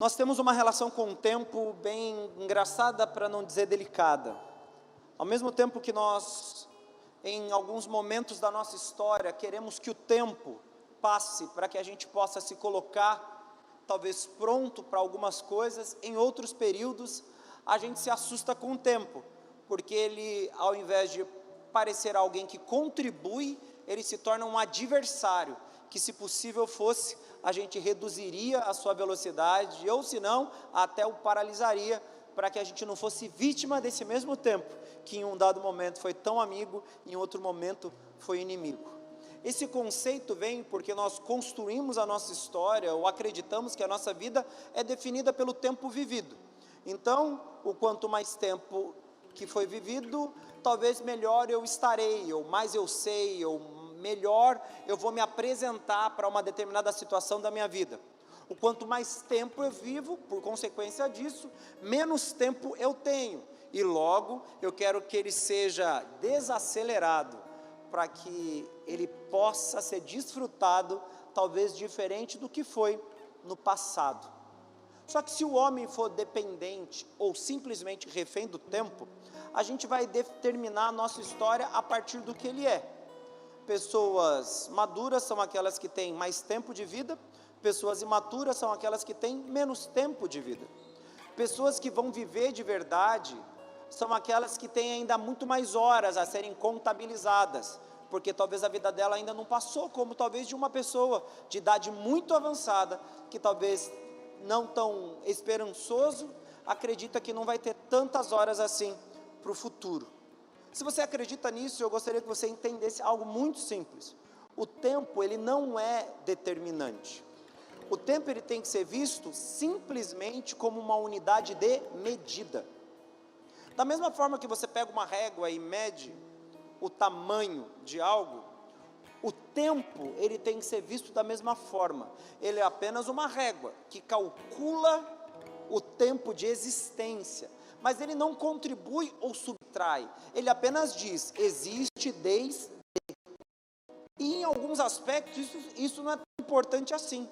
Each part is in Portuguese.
Nós temos uma relação com o tempo bem engraçada, para não dizer delicada. Ao mesmo tempo que nós, em alguns momentos da nossa história, queremos que o tempo passe para que a gente possa se colocar, talvez pronto para algumas coisas, em outros períodos a gente se assusta com o tempo, porque ele, ao invés de parecer alguém que contribui, ele se torna um adversário, que se possível fosse, a gente reduziria a sua velocidade, ou se não, até o paralisaria, para que a gente não fosse vítima desse mesmo tempo, que em um dado momento foi tão amigo, em outro momento foi inimigo. Esse conceito vem porque nós construímos a nossa história, ou acreditamos que a nossa vida é definida pelo tempo vivido. Então, o quanto mais tempo que foi vivido, talvez melhor eu estarei, ou mais eu sei, ou melhor eu vou me apresentar para uma determinada situação da minha vida. O quanto mais tempo eu vivo, por consequência disso, menos tempo eu tenho, e logo eu quero que ele seja desacelerado, para que ele possa ser desfrutado, talvez diferente do que foi no passado. Só que se o homem for dependente, ou simplesmente refém do tempo, a gente vai determinar a nossa história a partir do que ele é. Pessoas maduras são aquelas que têm mais tempo de vida, pessoas imaturas são aquelas que têm menos tempo de vida. Pessoas que vão viver de verdade são aquelas que têm ainda muito mais horas a serem contabilizadas, porque talvez a vida dela ainda não passou, como talvez de uma pessoa de idade muito avançada, que talvez não tão esperançoso, acredita que não vai ter tantas horas assim para o futuro. Se você acredita nisso, eu gostaria que você entendesse algo muito simples. O tempo, ele não é determinante. O tempo, ele tem que ser visto simplesmente como uma unidade de medida. Da mesma forma que você pega uma régua e mede o tamanho de algo, o tempo, ele tem que ser visto da mesma forma. Ele é apenas uma régua que calcula o tempo de existência, mas ele não contribui ou subtrai, ele apenas diz, existe desde. E em alguns aspectos isso não é tão importante assim,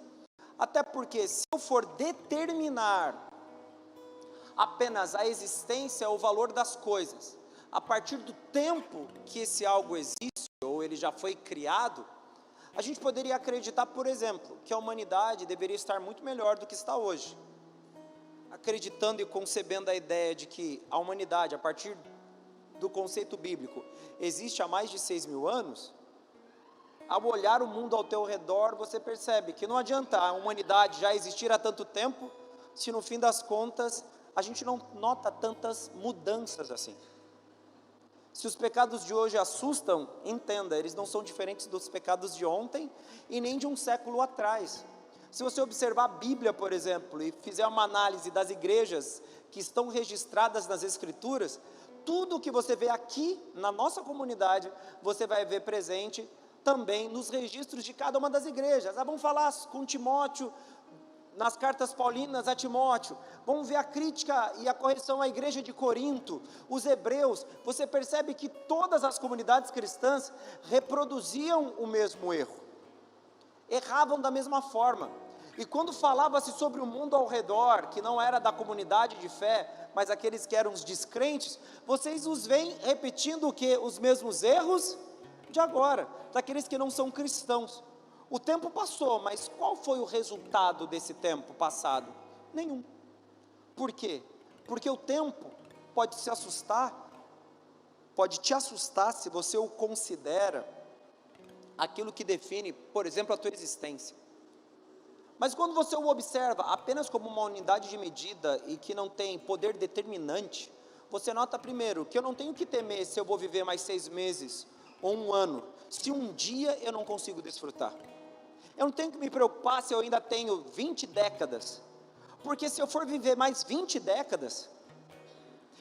até porque se eu for determinar apenas a existência ou o valor das coisas, a partir do tempo que esse algo existe, ou ele já foi criado, a gente poderia acreditar, por exemplo, que a humanidade deveria estar muito melhor do que está hoje, acreditando e concebendo a ideia de que a humanidade, a partir do conceito bíblico, existe há mais de 6.000 anos, ao olhar o mundo ao teu redor, você percebe que não adianta a humanidade já existir há tanto tempo, se no fim das contas, a gente não nota tantas mudanças assim. Se os pecados de hoje assustam, entenda, eles não são diferentes dos pecados de ontem, e nem de um século atrás. Se você observar a Bíblia, por exemplo, e fizer uma análise das igrejas que estão registradas nas Escrituras, tudo o que você vê aqui na nossa comunidade, você vai ver presente também nos registros de cada uma das igrejas. Vamos falar com Timóteo, nas cartas paulinas a Timóteo, vamos ver a crítica e a correção à igreja de Corinto, os hebreus. Você percebe que todas as comunidades cristãs reproduziam o mesmo erro, erravam da mesma forma. E quando falava-se sobre o mundo ao redor, que não era da comunidade de fé, mas aqueles que eram os descrentes, vocês os veem repetindo o quê? Os mesmos erros de agora, daqueles que não são cristãos. O tempo passou, mas qual foi o resultado desse tempo passado? Nenhum. Por quê? Porque o tempo pode te assustar se você o considera aquilo que define, por exemplo, a tua existência. Mas quando você o observa apenas como uma unidade de medida e que não tem poder determinante, você nota primeiro que eu não tenho que temer se eu vou viver mais 6 meses ou 1 ano, se um dia eu não consigo desfrutar. Eu não tenho que me preocupar se eu ainda tenho 20 décadas, porque se eu for viver mais 20 décadas,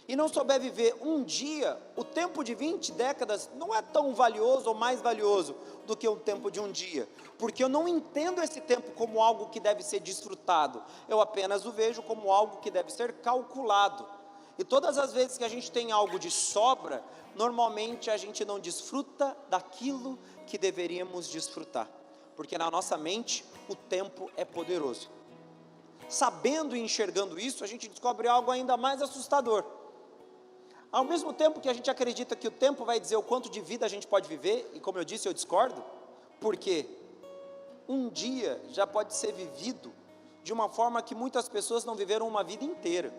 e não souber viver um dia, o tempo de 20 décadas não é tão valioso ou mais valioso do que o tempo de um dia, porque eu não entendo esse tempo como algo que deve ser desfrutado, eu apenas o vejo como algo que deve ser calculado. E todas as vezes que a gente tem algo de sobra, normalmente a gente não desfruta daquilo que deveríamos desfrutar, porque na nossa mente o tempo é poderoso. Sabendo e enxergando isso, a gente descobre algo ainda mais assustador. Ao mesmo tempo que a gente acredita que o tempo vai dizer o quanto de vida a gente pode viver, e como eu disse, eu discordo, porque um dia já pode ser vivido de uma forma que muitas pessoas não viveram uma vida inteira.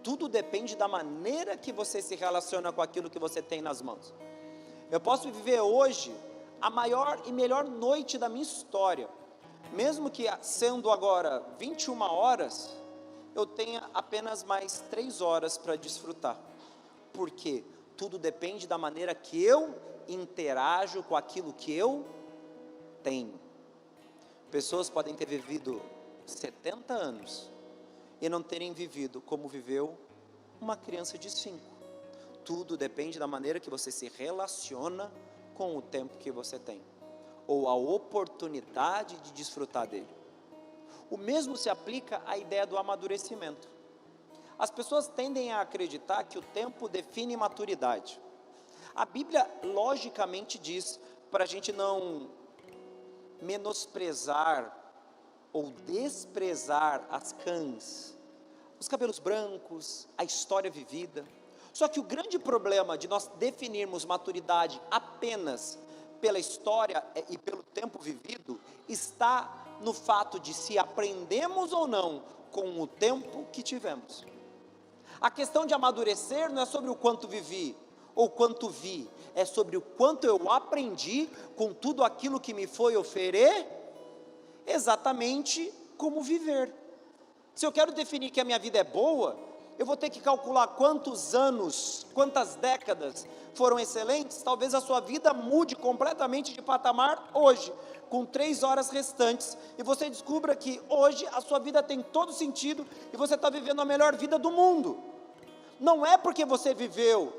Tudo depende da maneira que você se relaciona com aquilo que você tem nas mãos. Eu posso viver hoje a maior e melhor noite da minha história, mesmo que sendo agora 21 horas, eu tenha apenas mais 3 horas para desfrutar. Porque tudo depende da maneira que eu interajo com aquilo que eu tenho. Pessoas podem ter vivido 70 anos e não terem vivido como viveu uma criança de 5. Tudo depende da maneira que você se relaciona com o tempo que você tem, ou a oportunidade de desfrutar dele. O mesmo se aplica à ideia do amadurecimento. As pessoas tendem a acreditar que o tempo define maturidade. A Bíblia logicamente diz para a gente não menosprezar ou desprezar as cãs, os cabelos brancos, a história vivida. Só que o grande problema de nós definirmos maturidade apenas pela história e pelo tempo vivido está no fato de se aprendemos ou não com o tempo que tivemos. A questão de amadurecer não é sobre o quanto vivi ou quanto vi, é sobre o quanto eu aprendi com tudo aquilo que me foi exatamente como viver. Se eu quero definir que a minha vida é boa, eu vou ter que calcular quantos anos, quantas décadas foram excelentes. Talvez a sua vida mude completamente de patamar hoje, com 3 horas restantes, e você descubra que hoje a sua vida tem todo sentido, e você está vivendo a melhor vida do mundo. Não é porque você viveu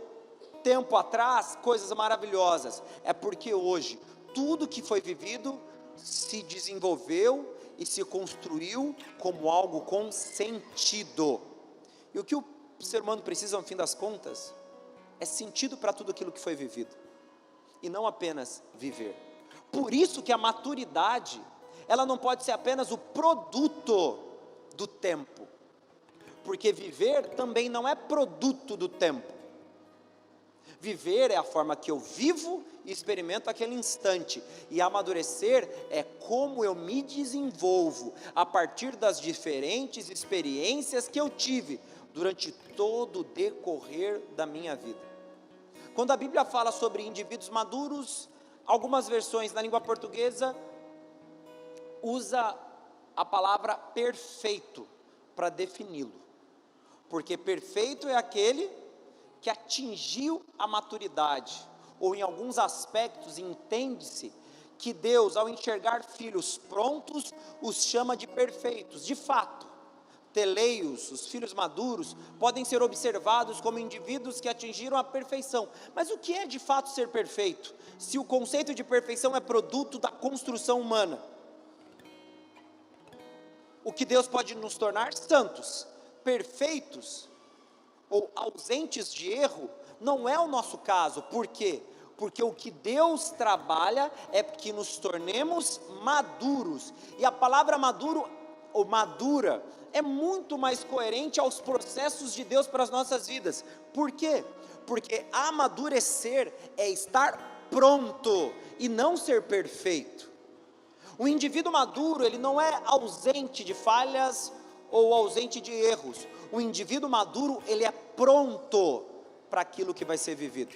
tempo atrás coisas maravilhosas, é porque hoje tudo que foi vivido se desenvolveu e se construiu como algo com sentido. E o que o ser humano precisa, no fim das contas, é sentido para tudo aquilo que foi vivido, e não apenas viver. Por isso que a maturidade, ela não pode ser apenas o produto do tempo, porque viver também não é produto do tempo. Viver é a forma que eu vivo e experimento aquele instante, e amadurecer é como eu me desenvolvo a partir das diferentes experiências que eu tive durante todo o decorrer da minha vida. Quando a Bíblia fala sobre indivíduos maduros, algumas versões na língua portuguesa usa a palavra perfeito para defini-lo, porque perfeito é aquele que atingiu a maturidade, ou em alguns aspectos entende-se que Deus, ao enxergar filhos prontos, os chama de perfeitos. De fato, teleios, os filhos maduros, podem ser observados como indivíduos que atingiram a perfeição. Mas o que é de fato ser perfeito, se o conceito de perfeição é produto da construção humana? O que Deus pode nos tornar santos, perfeitos, ou ausentes de erro, não é o nosso caso. Por quê? Porque o que Deus trabalha é que nos tornemos maduros, e a palavra maduro ou madura é muito mais coerente aos processos de Deus para as nossas vidas. Por quê? Porque amadurecer é estar pronto e não ser perfeito. O indivíduo maduro, ele não é ausente de falhas ou ausente de erros. O indivíduo maduro, ele é pronto para aquilo que vai ser vivido.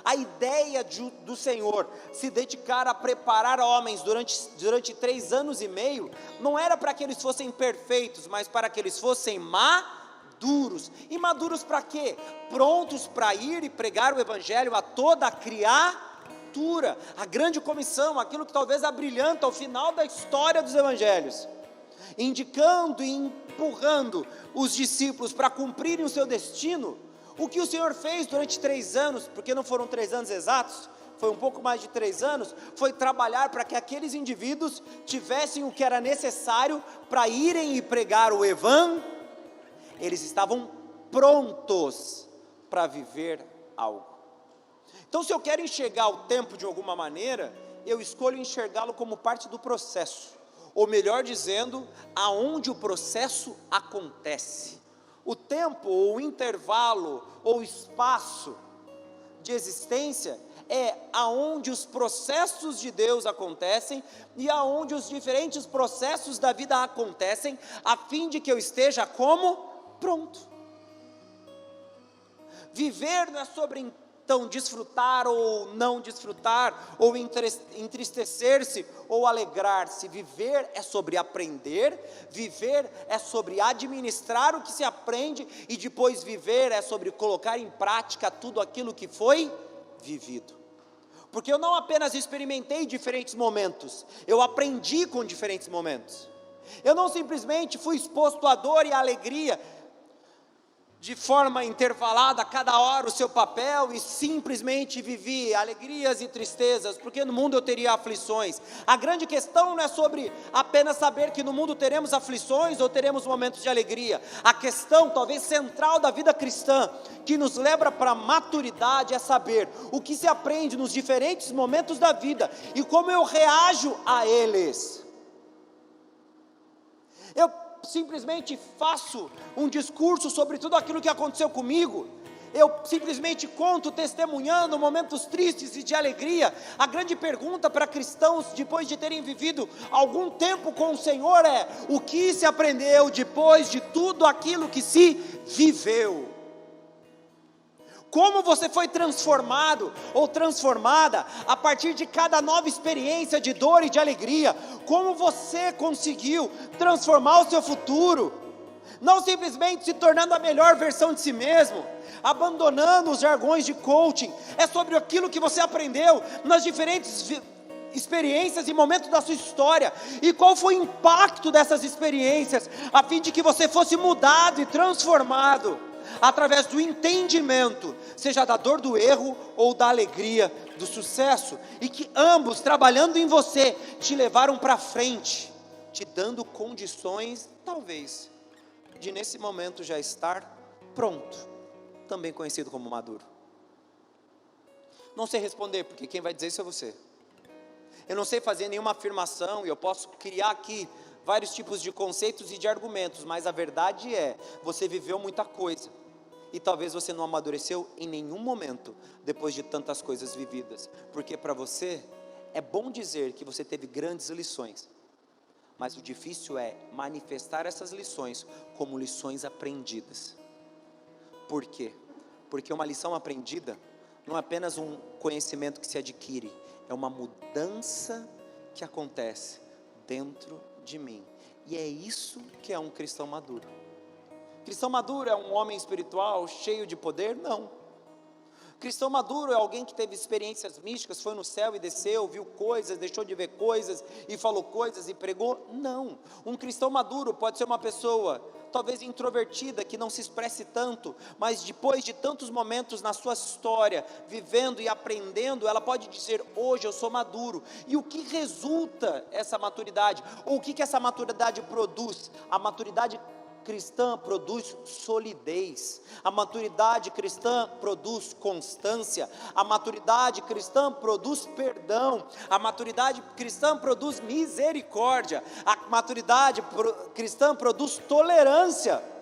A ideia do Senhor se dedicar a preparar homens durante 3 anos e meio, não era para que eles fossem perfeitos, mas para que eles fossem maduros. E maduros para quê? Prontos para ir e pregar o Evangelho a toda a criatura. A grande comissão, aquilo que talvez abrilhanta ao final da história dos Evangelhos, indicando e empurrando os discípulos para cumprirem o seu destino. O que o Senhor fez durante 3 anos, porque não foram 3 anos exatos, foi um pouco mais de 3 anos, foi trabalhar para que aqueles indivíduos tivessem o que era necessário para irem e pregar o Evangelho. Eles estavam prontos para viver algo. Então, se eu quero enxergar o tempo de alguma maneira, eu escolho enxergá-lo como parte do processo, ou melhor dizendo, aonde o processo acontece. O tempo, ou o intervalo, ou o espaço de existência é aonde os processos de Deus acontecem e aonde os diferentes processos da vida acontecem, a fim de que eu esteja como pronto. Viver não é sobre então desfrutar ou não desfrutar, ou entristecer-se ou alegrar-se. Viver é sobre aprender, viver é sobre administrar o que se aprende, e depois viver é sobre colocar em prática tudo aquilo que foi vivido. Porque eu não apenas experimentei diferentes momentos, eu aprendi com diferentes momentos. Eu não simplesmente fui exposto à dor e à alegria, de forma intervalada, a cada hora o seu papel, e simplesmente vivi alegrias e tristezas, porque no mundo eu teria aflições. A grande questão não é sobre apenas saber que no mundo teremos aflições ou teremos momentos de alegria. A questão, talvez central da vida cristã, que nos leva para a maturidade, é saber o que se aprende nos diferentes momentos da vida e como eu reajo a eles. Eu simplesmente faço um discurso sobre tudo aquilo que aconteceu comigo, eu simplesmente conto testemunhando momentos tristes e de alegria. A grande pergunta para cristãos, depois de terem vivido algum tempo com o Senhor, é: o que se aprendeu depois de tudo aquilo que se viveu? Como você foi transformado ou transformada a partir de cada nova experiência de dor e de alegria? Como você conseguiu transformar o seu futuro? Não simplesmente se tornando a melhor versão de si mesmo, abandonando os jargões de coaching. É sobre aquilo que você aprendeu nas diferentes experiências e momentos da sua história, e qual foi o impacto dessas experiências, a fim de que você fosse mudado e transformado através do entendimento, seja da dor do erro ou da alegria do sucesso, e que ambos, trabalhando em você, te levaram para frente, te dando condições, talvez, de nesse momento já estar pronto, também conhecido como maduro. Não sei responder, porque quem vai dizer isso é você. Eu não sei fazer nenhuma afirmação, e eu posso criar aqui vários tipos de conceitos e de argumentos, mas a verdade é, você viveu muita coisa, e talvez você não amadureceu em nenhum momento, depois de tantas coisas vividas, porque para você, é bom dizer que você teve grandes lições, mas o difícil é manifestar essas lições como lições aprendidas. Por quê? Porque uma lição aprendida não é apenas um conhecimento que se adquire, é uma mudança que acontece dentro de mim, e é isso que é um cristão maduro. Cristão maduro é um homem espiritual cheio de poder? Não. Cristão maduro é alguém que teve experiências místicas, foi no céu e desceu, viu coisas, deixou de ver coisas e falou coisas e pregou? Não. Um cristão maduro pode ser uma pessoa talvez introvertida, que não se expresse tanto, mas depois de tantos momentos na sua história, vivendo e aprendendo, ela pode dizer: hoje eu sou maduro. E o que resulta essa maturidade? Ou o que essa maturidade produz? A maturidade cristã produz solidez, a maturidade cristã produz constância, a maturidade cristã produz perdão, a maturidade cristã produz misericórdia, a maturidade cristã produz tolerância.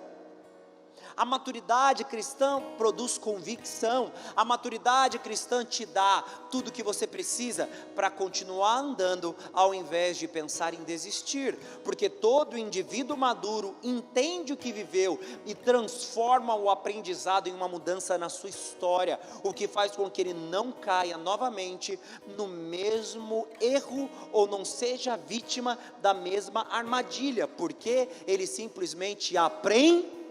A maturidade cristã produz convicção, a maturidade cristã te dá tudo o que você precisa para continuar andando, ao invés de pensar em desistir, porque todo indivíduo maduro entende o que viveu e transforma o aprendizado em uma mudança na sua história, o que faz com que ele não caia novamente no mesmo erro, ou não seja vítima da mesma armadilha, porque ele simplesmente aprende.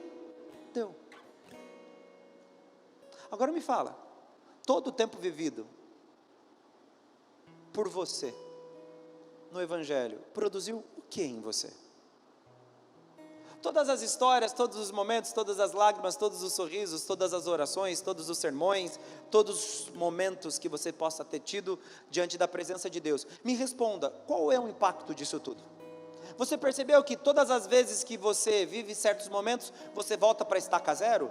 Agora me fala, todo o tempo vivido por você no Evangelho produziu o que em você? Todas as histórias, todos os momentos, todas as lágrimas, todos os sorrisos, todas as orações, todos os sermões, todos os momentos que você possa ter tido diante da presença de Deus, me responda, qual é o impacto disso tudo? Você percebeu que todas as vezes que você vive certos momentos, você volta para estaca zero?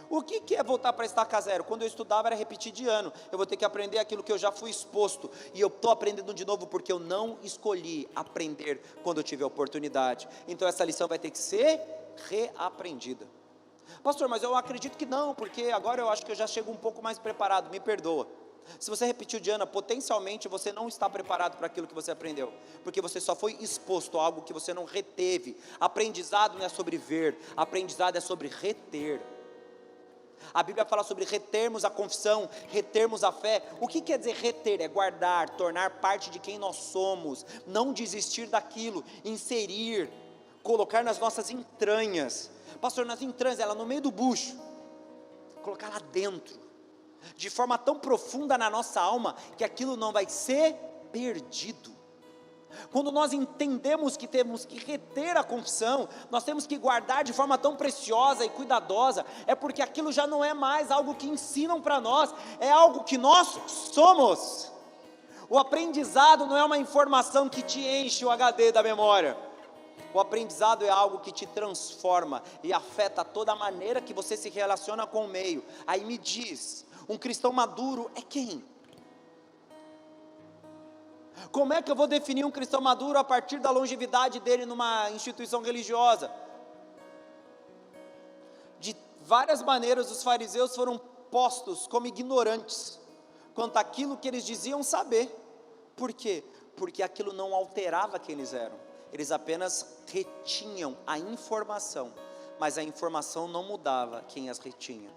O que é voltar para estaca zero? Quando eu estudava era repetir de ano, eu vou ter que aprender aquilo que eu já fui exposto, e eu estou aprendendo de novo porque eu não escolhi aprender quando eu tive a oportunidade. Então essa lição vai ter que ser reaprendida. Pastor, mas eu acredito que não, porque agora eu acho que eu já chego um pouco mais preparado, me perdoa. Se você repetiu de ano, potencialmente você não está preparado para aquilo que você aprendeu, porque você só foi exposto a algo que você não reteve. Aprendizado não é sobre ver, aprendizado é sobre reter. A Bíblia fala sobre retermos a confissão, retermos a fé. O que quer dizer reter? É guardar, tornar parte de quem nós somos, não desistir daquilo, inserir, colocar nas nossas entranhas. Pastor, nas entranhas, ela no meio do bucho, colocar lá dentro, de forma tão profunda na nossa alma, que aquilo não vai ser perdido. Quando nós entendemos que temos que reter a confissão, nós temos que guardar de forma tão preciosa e cuidadosa, é porque aquilo já não é mais algo que ensinam para nós, é algo que nós somos. O aprendizado não é uma informação que te enche o HD da memória. O aprendizado é algo que te transforma e afeta toda a maneira que você se relaciona com o meio. Aí me diz, um cristão maduro é quem? Como é que eu vou definir um cristão maduro a partir da longevidade dele numa instituição religiosa? De várias maneiras os fariseus foram postos como ignorantes quanto àquilo que eles diziam saber. Por quê? Porque aquilo não alterava quem eles eram. Eles apenas retinham a informação, mas a informação não mudava quem as retinha.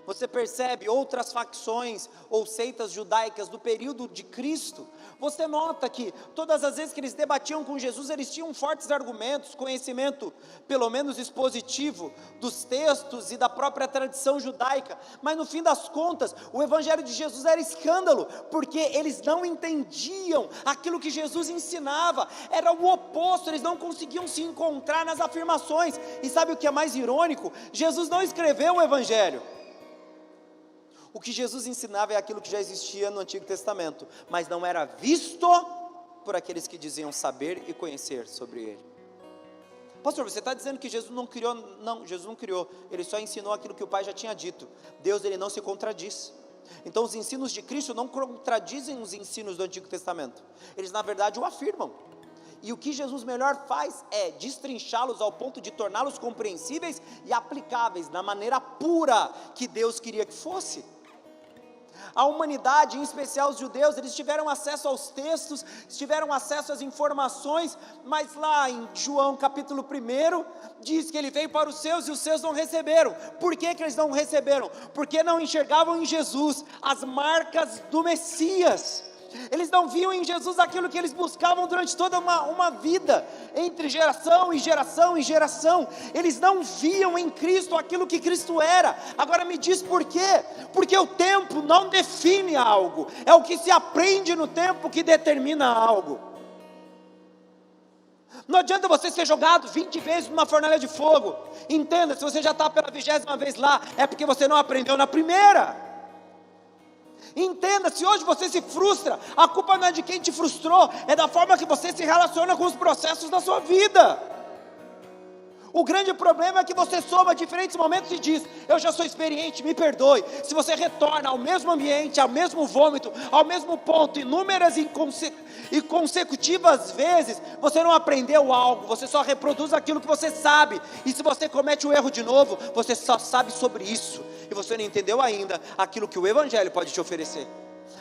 Você percebe outras facções ou seitas judaicas do período de Cristo, você nota que todas as vezes que eles debatiam com Jesus, eles tinham fortes argumentos, conhecimento pelo menos expositivo dos textos e da própria tradição judaica, mas no fim das contas, o evangelho de Jesus era escândalo, porque eles não entendiam aquilo que Jesus ensinava, era o oposto, eles não conseguiam se encontrar nas afirmações. E sabe o que é mais irônico? Jesus não escreveu o evangelho. O que Jesus ensinava é aquilo que já existia no Antigo Testamento, mas não era visto por aqueles que diziam saber e conhecer sobre ele. Pastor, você está dizendo que Jesus não criou? Não, Jesus não criou, ele só ensinou aquilo que o Pai já tinha dito. Deus, ele não se contradiz. Então os ensinos de Cristo não contradizem os ensinos do Antigo Testamento, eles na verdade o afirmam. E o que Jesus melhor faz é destrinchá-los ao ponto de torná-los compreensíveis e aplicáveis na maneira pura que Deus queria que fosse. A humanidade, em especial os judeus, eles tiveram acesso aos textos, tiveram acesso às informações, mas lá em João capítulo 1, diz que ele veio para os seus e os seus não receberam. Por que eles não receberam? Porque não enxergavam em Jesus as marcas do Messias. Eles não viam em Jesus aquilo que eles buscavam durante toda uma vida, entre geração e geração e geração. Eles não viam em Cristo aquilo que Cristo era. Agora me diz por quê? Porque o tempo não define algo, é o que se aprende no tempo que determina algo. Não adianta você ser jogado 20 vezes numa fornalha de fogo. Entenda, se você já está pela 20ª vez lá, é porque você não aprendeu na primeira. Entenda, se hoje você se frustra, a culpa não é de quem te frustrou, é da forma que você se relaciona com os processos da sua vida. O grande problema é que você soma diferentes momentos e diz, eu já sou experiente, me perdoe. Se você retorna ao mesmo ambiente, ao mesmo vômito, ao mesmo ponto, inúmeras e consecutivas vezes, você não aprendeu algo, você só reproduz aquilo que você sabe. E se você comete o erro de novo, você só sabe sobre isso, e você não entendeu ainda aquilo que o Evangelho pode te oferecer.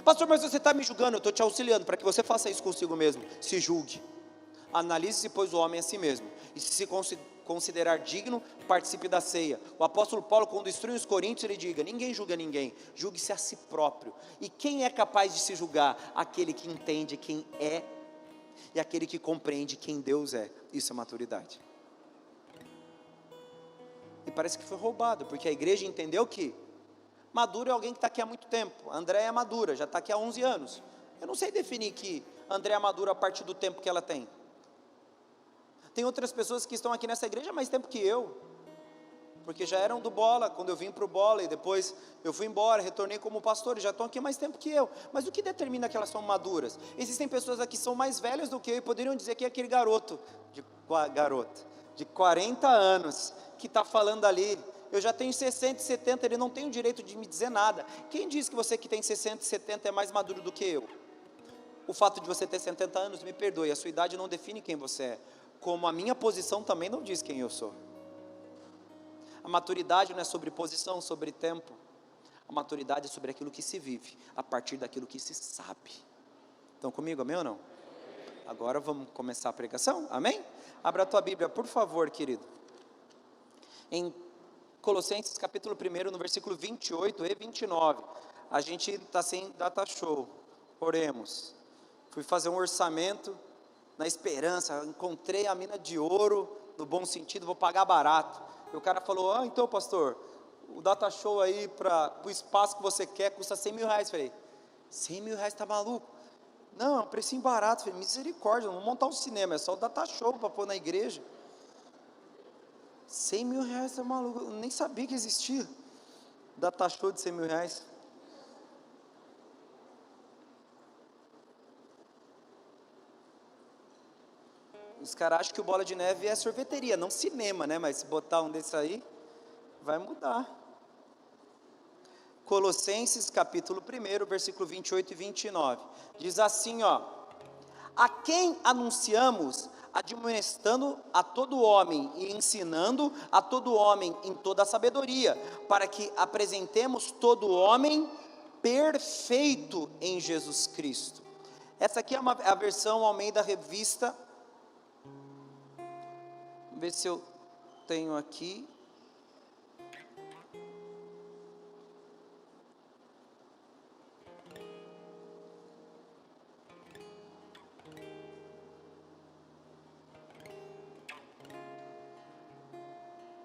Pastor, mas você está me julgando. Eu estou te auxiliando para que você faça isso consigo mesmo. Se julgue, analise-se, pois, o homem a si mesmo, e se considerar digno, participe da ceia. O apóstolo Paulo, quando instrui os coríntios, ele diga, ninguém julga ninguém, julgue-se a si próprio. E quem é capaz de se julgar? Aquele que entende quem é, e aquele que compreende quem Deus é. Isso é maturidade. E parece que foi roubado, porque a igreja entendeu que maduro é alguém que está aqui há muito tempo. André é madura, já está aqui há 11 anos. Eu não sei definir que André é madura a partir do tempo que ela tem. Tem outras pessoas que estão aqui nessa igreja há mais tempo que eu, porque já eram do Bola, quando eu vim para o Bola, e depois eu fui embora, retornei como pastor, e já estão aqui há mais tempo que eu. Mas o que determina que elas são maduras? Existem pessoas aqui que são mais velhas do que eu, e poderiam dizer que é aquele garoto de 40 anos, que está falando ali, eu já tenho 60 e 70, ele não tem o direito de me dizer nada. Quem diz que você que tem 60 e 70 é mais maduro do que eu? O fato de você ter 70 anos, me perdoe, a sua idade não define quem você é, como a minha posição também não diz quem eu sou. A maturidade não é sobre posição, sobre tempo. A maturidade é sobre aquilo que se vive, a partir daquilo que se sabe. Estão comigo, amém ou não? Agora vamos começar a pregação, amém? Abra a tua Bíblia, por favor, querido. Em Colossenses capítulo 1, no versículo 28 e 29. A gente está sem data show. Oremos. Fui fazer um orçamento na esperança, encontrei a mina de ouro, no bom sentido, vou pagar barato. E o cara falou, então pastor, o data show aí para o espaço que você quer custa 100 mil reais. Falei, 100 mil reais, tá maluco? Não, é um precinho barato. Falei, misericórdia, não vou montar um cinema, é só o data show para pôr na igreja. 100 mil reais, tá maluco? Eu nem sabia que existia data show de 100 mil reais. Os caras acham que o Bola de Neve é sorveteria, não cinema, né? Mas se botar um desse aí, vai mudar. Colossenses capítulo 1, versículo 28 e 29. Diz assim, a quem anunciamos, admoestando a todo homem e ensinando a todo homem em toda a sabedoria, para que apresentemos todo homem perfeito em Jesus Cristo. Essa aqui é a versão Almeida Revista. Vamos ver se eu tenho aqui.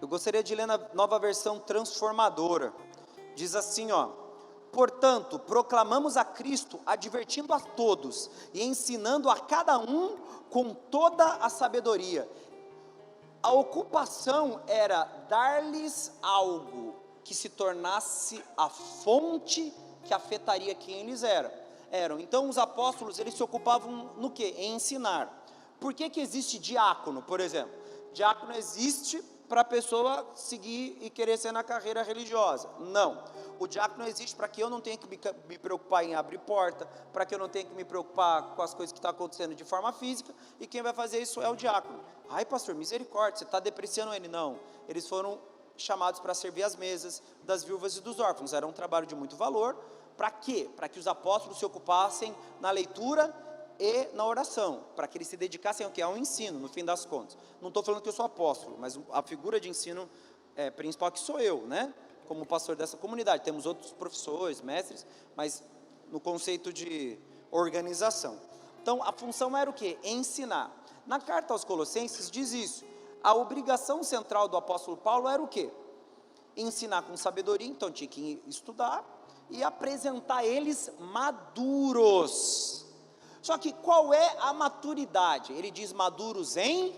Eu gostaria de ler na nova versão transformadora. Diz assim, portanto, proclamamos a Cristo, advertindo a todos e ensinando a cada um com toda a sabedoria. A ocupação era dar-lhes algo que se tornasse a fonte que afetaria quem eles eram. Então os apóstolos, eles se ocupavam no quê? Em ensinar. Por que existe diácono, por exemplo? Diácono existe para a pessoa seguir e querer ser na carreira religiosa. Não. O diácono existe para que eu não tenha que me preocupar em abrir porta, para que eu não tenha que me preocupar com as coisas que estão acontecendo de forma física, e quem vai fazer isso é o diácono. Ai, pastor, misericórdia, você está depreciando ele? Não. Eles foram chamados para servir as mesas das viúvas e dos órfãos. Era um trabalho de muito valor. Para quê? Para que os apóstolos se ocupassem na leitura e na oração, para que eles se dedicassem ao que? Ao ensino, no fim das contas. Não estou falando que eu sou apóstolo, mas a figura de ensino principal que sou eu, né? Como pastor dessa comunidade. Temos outros professores, mestres, mas no conceito de organização. Então, a função era o quê? Ensinar. Na carta aos Colossenses diz isso. A obrigação central do apóstolo Paulo era o quê? Ensinar com sabedoria, então tinha que estudar e apresentar eles maduros. Só que qual é a maturidade? Ele diz maduros em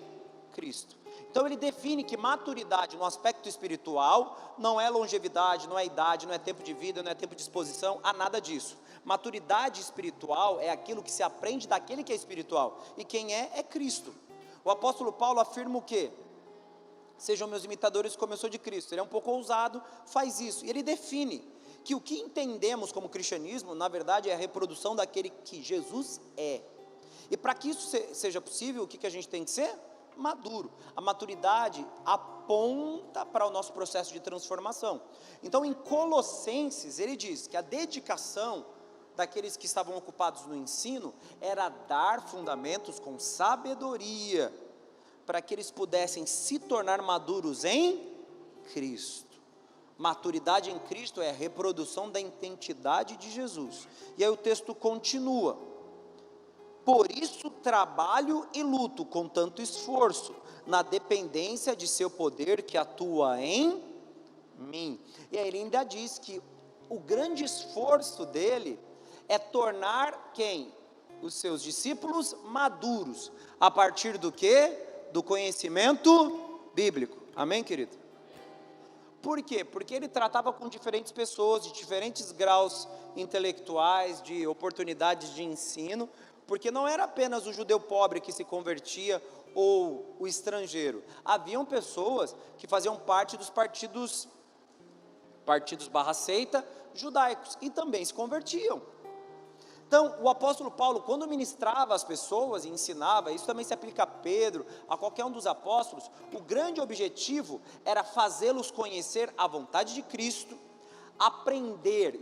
Cristo. Então ele define que maturidade no aspecto espiritual não é longevidade, não é idade, não é tempo de vida, não é tempo de exposição, a nada disso. Maturidade espiritual é aquilo que se aprende daquele que é espiritual. E quem é Cristo. O apóstolo Paulo afirma o quê? Sejam meus imitadores como eu sou de Cristo. Ele é um pouco ousado, faz isso. E ele define que o que entendemos como cristianismo, na verdade, é a reprodução daquele que Jesus é. E para que isso seja possível, o que a gente tem que ser? Maduro. A maturidade aponta para o nosso processo de transformação. Então, em Colossenses, ele diz que a dedicação daqueles que estavam ocupados no ensino era dar fundamentos com sabedoria, para que eles pudessem se tornar maduros em Cristo. Maturidade em Cristo é a reprodução da identidade de Jesus. E aí o texto continua. Por isso trabalho e luto com tanto esforço, na dependência de seu poder que atua em mim. E aí ele ainda diz que o grande esforço dele é tornar quem? Os seus discípulos maduros. A partir do quê? Do conhecimento bíblico. Amém, querido? Por quê? Porque ele tratava com diferentes pessoas, de diferentes graus intelectuais, de oportunidades de ensino, porque não era apenas o judeu pobre que se convertia ou o estrangeiro. Haviam pessoas que faziam parte dos partidos partidos barra seita, judaicos, e também se convertiam. Então, o apóstolo Paulo, quando ministrava as pessoas e ensinava, isso também se aplica a Pedro, a qualquer um dos apóstolos, o grande objetivo era fazê-los conhecer a vontade de Cristo, aprender,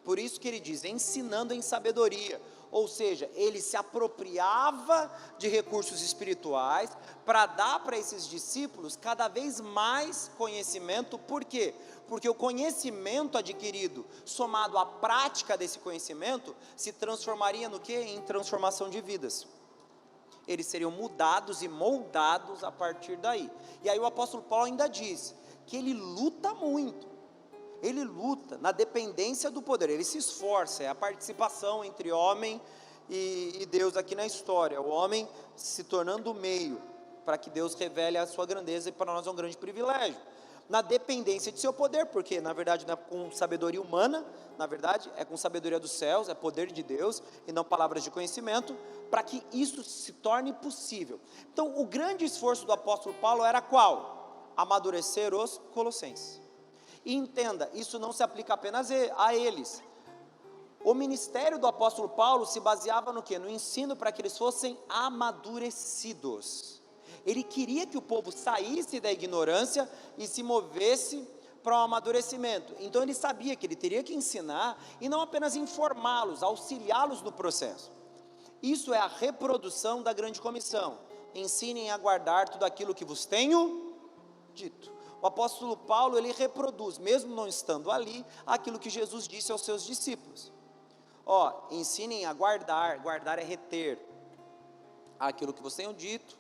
por isso que ele diz, ensinando em sabedoria, ou seja, ele se apropriava de recursos espirituais para dar para esses discípulos cada vez mais conhecimento. Por quê? Porque o conhecimento adquirido, somado à prática desse conhecimento, se transformaria no quê? Em transformação de vidas. Eles seriam mudados e moldados a partir daí. E aí o apóstolo Paulo ainda diz que ele luta muito. Ele luta na dependência do poder, ele se esforça, é a participação entre homem e Deus aqui na história, o homem se tornando o meio, para que Deus revele a sua grandeza, e para nós é um grande privilégio, na dependência de seu poder, porque na verdade não é com sabedoria humana, na verdade é com sabedoria dos céus, é poder de Deus, e não palavras de conhecimento, para que isso se torne possível. Então o grande esforço do apóstolo Paulo era qual? Amadurecer os colossenses. E entenda, isso não se aplica apenas a eles. O ministério do apóstolo Paulo se baseava no quê? No ensino para que eles fossem amadurecidos. Ele queria que o povo saísse da ignorância e se movesse para o amadurecimento. Então ele sabia que ele teria que ensinar e não apenas informá-los, auxiliá-los no processo. Isso é a reprodução da grande comissão. Ensinem a guardar tudo aquilo que vos tenho dito. O apóstolo Paulo, ele reproduz, mesmo não estando ali, aquilo que Jesus disse aos seus discípulos. Ensinem a guardar, guardar é reter aquilo que vocês tenham dito.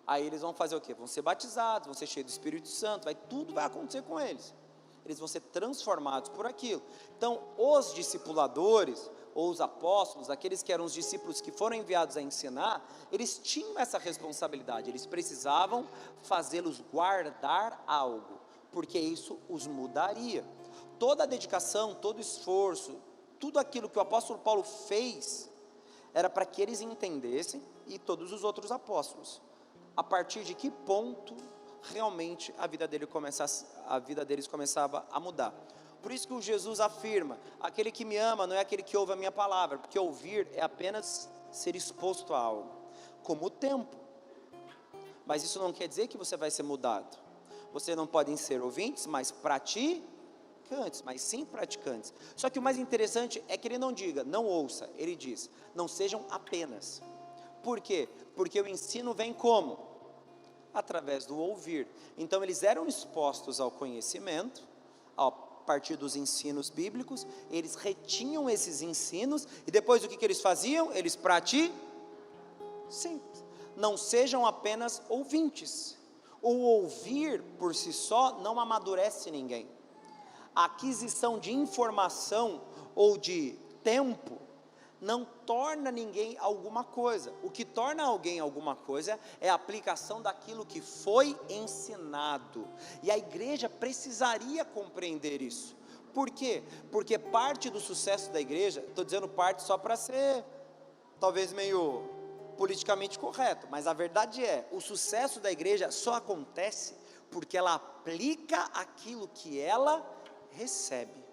Aí eles vão fazer o quê? Vão ser batizados, vão ser cheios do Espírito Santo, tudo vai acontecer com eles. Eles vão ser transformados por aquilo. Então, os discipuladores, ou os apóstolos, aqueles que eram os discípulos que foram enviados a ensinar, eles tinham essa responsabilidade, eles precisavam fazê-los guardar algo, porque isso os mudaria. Toda a dedicação, todo o esforço, tudo aquilo que o apóstolo Paulo fez, era para que eles entendessem, e todos os outros apóstolos, a partir de que ponto realmente a vida deles começava a mudar. Por isso que o Jesus afirma, aquele que me ama não é aquele que ouve a minha palavra, porque ouvir é apenas ser exposto a algo, como o tempo. Mas isso não quer dizer que você vai ser mudado. Você não podem ser ouvintes, mas praticantes, mas sim praticantes. Só que o mais interessante é que ele não diga, não ouça, ele diz, não sejam apenas. Por quê? Porque o ensino vem como? Através do ouvir. Então eles eram expostos ao conhecimento, a partir dos ensinos bíblicos, eles retinham esses ensinos, e depois o que eles faziam? Eles praticavam. Simples. Não sejam apenas ouvintes. O ouvir por si só não amadurece ninguém. A aquisição de informação ou de tempo não torna ninguém alguma coisa. O que torna alguém alguma coisa é a aplicação daquilo que foi ensinado. E a igreja precisaria compreender isso. Por quê? Porque parte do sucesso da igreja, estou dizendo parte só para ser talvez meio politicamente correto, mas a verdade é, o sucesso da igreja só acontece porque ela aplica aquilo que ela recebe.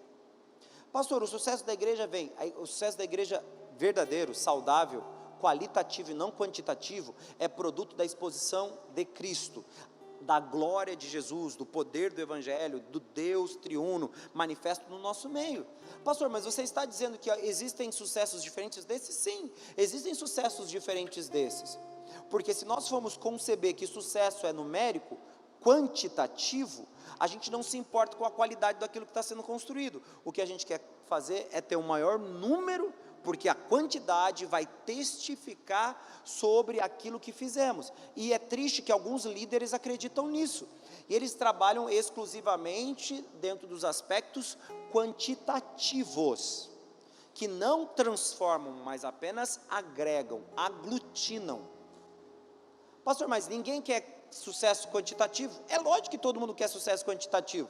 Pastor, o sucesso da igreja o sucesso da igreja verdadeiro, saudável, qualitativo e não quantitativo, é produto da exposição de Cristo, da glória de Jesus, do poder do Evangelho, do Deus triuno, manifesto no nosso meio. Pastor, mas você está dizendo que existem sucessos diferentes desses? Sim, existem sucessos diferentes desses, porque se nós formos conceber que sucesso é numérico, quantitativo, a gente não se importa com a qualidade daquilo que está sendo construído. O que a gente quer fazer é ter um maior número, porque a quantidade vai testificar sobre aquilo que fizemos. E é triste que alguns líderes acreditam nisso, e eles trabalham exclusivamente dentro dos aspectos quantitativos, que não transformam, mas apenas agregam, aglutinam. Pastor, mas ninguém quer sucesso quantitativo? É lógico que todo mundo quer sucesso quantitativo,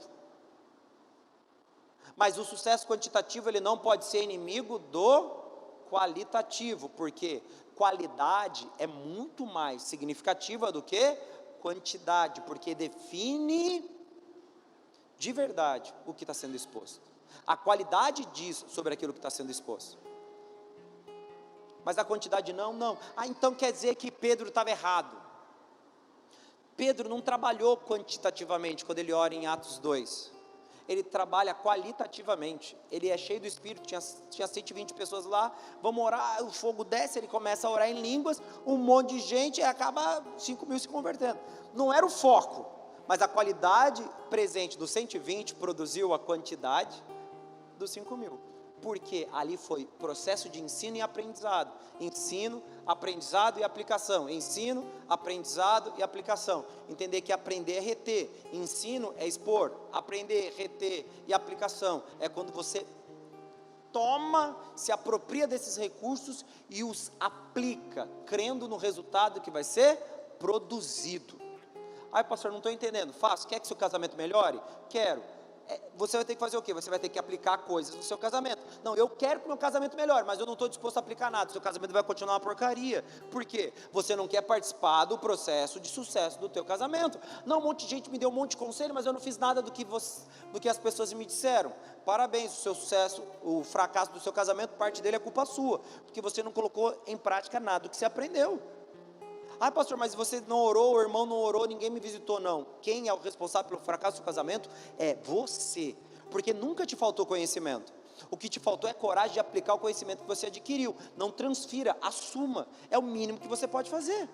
mas o sucesso quantitativo ele não pode ser inimigo do qualitativo, porque qualidade é muito mais significativa do que quantidade, porque define de verdade o que está sendo exposto. A qualidade diz sobre aquilo que está sendo exposto. Mas a quantidade não. Então quer dizer que Pedro estava errado. Pedro não trabalhou quantitativamente quando ele ora em Atos 2. Ele trabalha qualitativamente. Ele é cheio do Espírito, tinha 120 pessoas lá, vamos orar, o fogo desce, ele começa a orar em línguas, um monte de gente, e acaba 5.000 se convertendo. Não era o foco, mas a qualidade presente dos 120 produziu a quantidade dos 5.000. Porque ali foi processo de ensino e aprendizado. Ensino, aprendizado e aplicação. Ensino, aprendizado e aplicação. Entender que aprender é reter. Ensino é expor. Aprender, reter e aplicação é quando você toma, se apropria desses recursos e os aplica, crendo no resultado que vai ser produzido. Ai, pastor, não estou entendendo. Faço. Quer que seu casamento melhore? Quero. Você vai ter que fazer o quê? Você vai ter que aplicar coisas no seu casamento. Não, eu quero que o meu casamento melhore, mas eu não estou disposto a aplicar nada. O seu casamento vai continuar uma porcaria. Por quê? Você não quer participar do processo de sucesso do teu casamento. Não, um monte de gente me deu um monte de conselho, mas eu não fiz nada do que as pessoas me disseram. Parabéns, o seu sucesso, o fracasso do seu casamento, parte dele é culpa sua, porque você não colocou em prática nada do que você aprendeu. Ah, pastor, mas você não orou, o irmão não orou, ninguém me visitou, não. Quem é o responsável pelo fracasso do casamento é você, porque nunca te faltou conhecimento. O que te faltou é coragem de aplicar o conhecimento que você adquiriu. Não transfira, assuma, é o mínimo que você pode fazer.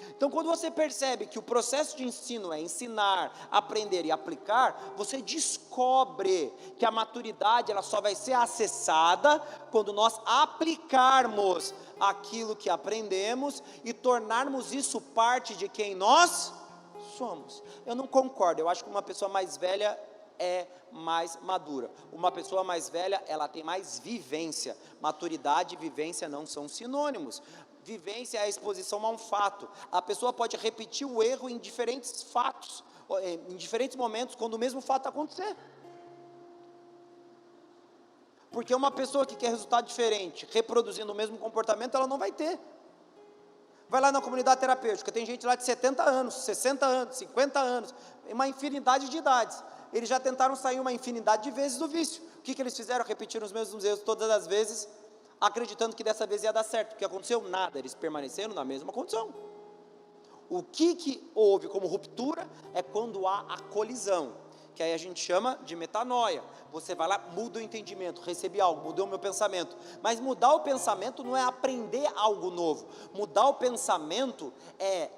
Então, quando você percebe que o processo de ensino é ensinar, aprender e aplicar, você descobre que a maturidade ela só vai ser acessada quando nós aplicarmos aquilo que aprendemos e tornarmos isso parte de quem nós somos. Eu não concordo, eu acho que uma pessoa mais velha é mais madura. Uma pessoa mais velha, ela tem mais vivência. Maturidade e vivência não são sinônimos. Vivência é a exposição a um fato. A pessoa pode repetir o erro em diferentes fatos, em diferentes momentos, quando o mesmo fato acontecer. Porque uma pessoa que quer resultado diferente, reproduzindo o mesmo comportamento, ela não vai ter. Vai lá na comunidade terapêutica, tem gente lá de 70 anos, 60 anos, 50 anos, uma infinidade de idades. Eles já tentaram sair uma infinidade de vezes do vício. O que eles fizeram? Repetiram os mesmos erros todas as vezes, acreditando que dessa vez ia dar certo. O que aconteceu? Nada, eles permaneceram na mesma condição. O que houve como ruptura é quando há a colisão, que aí a gente chama de metanoia. Você vai lá, muda o entendimento, recebi algo, mudou o meu pensamento. Mas mudar o pensamento não é aprender algo novo. Mudar o pensamento é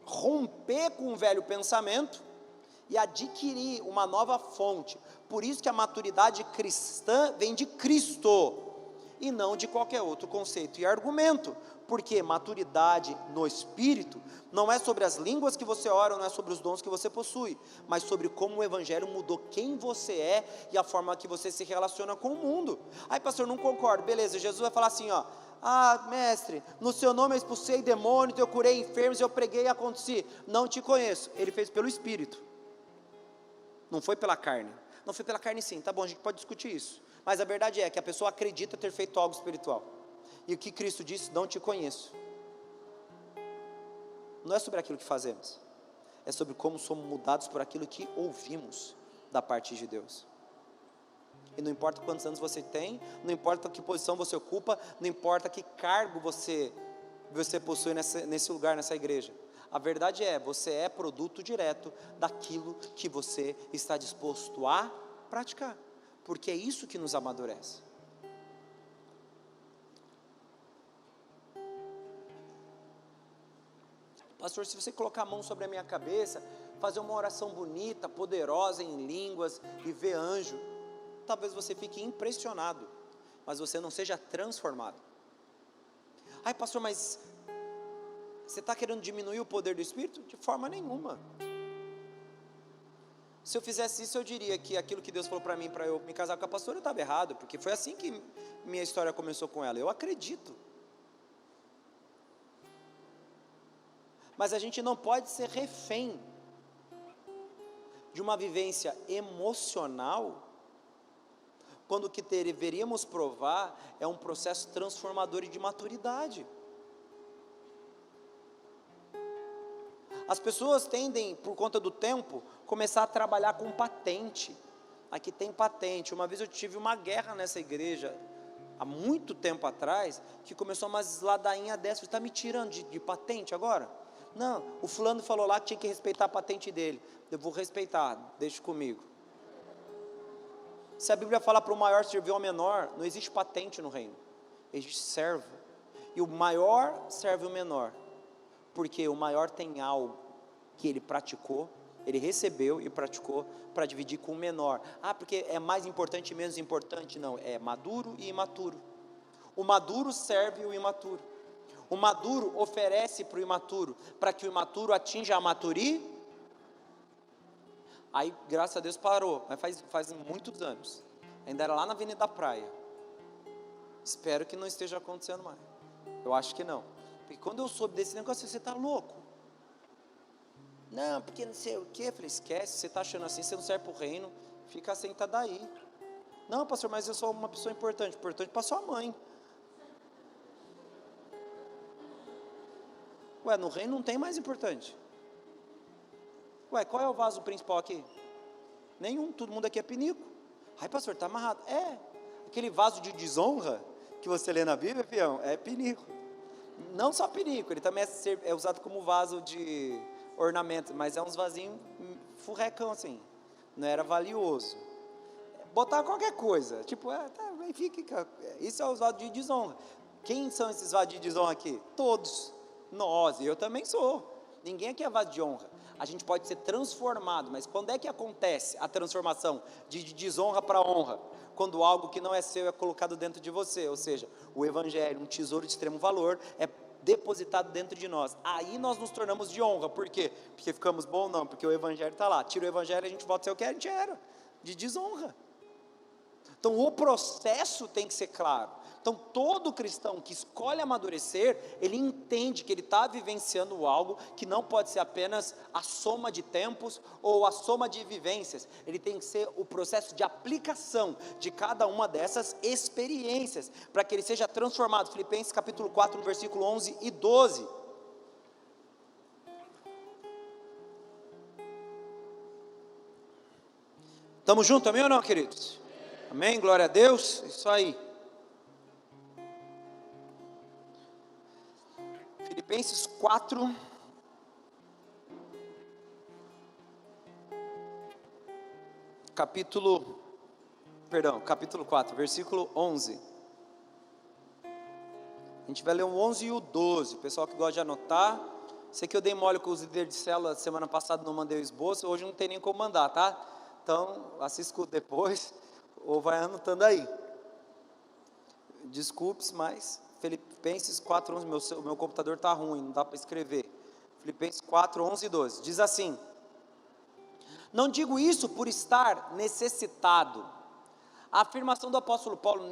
romper com o velho pensamento e adquirir uma nova fonte. Por isso que a maturidade cristã vem de Cristo e não de qualquer outro conceito e argumento, porque maturidade no Espírito não é sobre as línguas que você ora, não é sobre os dons que você possui, mas sobre como o Evangelho mudou quem você é e a forma que você se relaciona com o mundo. Aí, pastor, não concordo, beleza, Jesus vai falar assim, ó, ah, mestre, no seu nome eu expulsei demônios, eu curei enfermos, eu preguei e aconteci. Não te conheço. Ele fez pelo Espírito, não foi pela carne. Não foi pela carne sim, tá bom, a gente pode discutir isso, mas a verdade é que a pessoa acredita ter feito algo espiritual, e o que Cristo disse, não te conheço. Não é sobre aquilo que fazemos, é sobre como somos mudados por aquilo que ouvimos da parte de Deus. E não importa quantos anos você tem, não importa que posição você ocupa, não importa que cargo você possui nesse lugar, nessa igreja. A verdade é, você é produto direto daquilo que você está disposto a praticar, porque é isso que nos amadurece. Pastor, se você colocar a mão sobre a minha cabeça, fazer uma oração bonita, poderosa em línguas e ver anjo, talvez você fique impressionado, mas você não seja transformado. Ai, pastor, mas você está querendo diminuir o poder do Espírito? De forma nenhuma. Se eu fizesse isso, eu diria que aquilo que Deus falou para mim, para eu me casar com a pastora, eu estava errado, porque foi assim que minha história começou com ela. Eu acredito. Mas a gente não pode ser refém de uma vivência emocional, quando o que deveríamos provar é um processo transformador e de maturidade. As pessoas tendem, por conta do tempo, começar a trabalhar com patente. Aqui tem patente. Uma vez eu tive uma guerra nessa igreja, há muito tempo atrás, que começou umas ladainhas dessas. Você está me tirando de patente agora? Não, o fulano falou lá que tinha que respeitar a patente dele. Eu vou respeitar, deixa comigo. Se a Bíblia fala para o maior servir ao menor, não existe patente no reino. Existe servo. E o maior serve o menor. Porque o maior tem algo que ele praticou, ele recebeu e praticou para dividir com o menor. Ah, porque é mais importante e menos importante? Não, é maduro e imaturo. O maduro serve o imaturo. O maduro oferece para o imaturo, para que o imaturo atinja a maturidade. Aí, graças a Deus, parou, mas faz muitos anos. Ainda era lá na Avenida da Praia. Espero que não esteja acontecendo mais. Eu acho que não. Porque quando eu soube desse negócio, você está louco? Não, porque não sei o quê. Eu falei, esquece, você está achando assim, você não serve para o reino, fica sentado aí. Não, pastor, mas eu sou uma pessoa importante para sua mãe. Ué, no reino não tem mais importante. Ué, qual é o vaso principal aqui? Nenhum, todo mundo aqui é pinico. Ai, pastor, está amarrado. É, aquele vaso de desonra que você lê na Bíblia, fião, é pinico. Não só pinico, ele também é usado como vaso de ornamento, mas é uns vasinhos furrecão assim, não era valioso. Botar qualquer coisa, tipo, fica, isso é o vaso de desonra. Quem são esses vasos de desonra aqui? Todos, nós, eu também sou. Ninguém aqui é vaso de honra. A gente pode ser transformado, mas quando é que acontece a transformação de desonra para honra? Quando algo que não é seu é colocado dentro de você, ou seja, o evangelho, um tesouro de extremo valor, é depositado dentro de nós. Aí nós nos tornamos de honra. Por quê? Porque ficamos bom? Não, porque o evangelho está lá. Tira o evangelho, a gente volta a ser o que a gente era, de desonra. Então o processo tem que ser claro. Então todo cristão que escolhe amadurecer, ele entende que ele está vivenciando algo que não pode ser apenas a soma de tempos ou a soma de vivências. Ele tem que ser o processo de aplicação de cada uma dessas experiências, para que ele seja transformado. Filipenses capítulo 4, no versículo 11 e 12. Estamos juntos, amém ou não, queridos? Amém, glória a Deus, isso aí. Filipenses 4, capítulo 4, versículo 11. A gente vai ler o 11 e o 12, o pessoal que gosta de anotar. Sei que eu dei mole com os líderes de célula, semana passada não mandei o esboço, hoje não tem nem como mandar, tá? Então, assista depois, ou vai anotando aí. Desculpe, mas Filipenses 4, 11, o meu computador está ruim, não dá para escrever. Filipenses 4, 11 e 12, diz assim: não digo isso por estar necessitado. A afirmação do apóstolo Paulo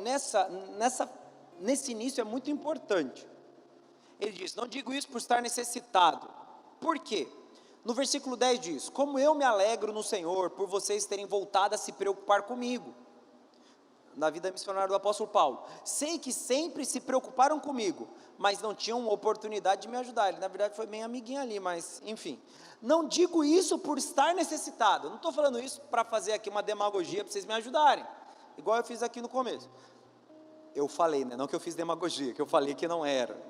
nesse início é muito importante. Ele diz, não digo isso por estar necessitado. Por quê? No versículo 10 diz, como eu me alegro no Senhor, por vocês terem voltado a se preocupar comigo. Na vida missionária do apóstolo Paulo, sei que sempre se preocuparam comigo, mas não tinham oportunidade de me ajudar. Ele na verdade foi bem amiguinho ali, mas enfim, não digo isso por estar necessitado, não estou falando isso para fazer aqui uma demagogia para vocês me ajudarem, igual eu fiz aqui no começo. Eu falei, né? Não que eu fiz demagogia, que eu falei que não era.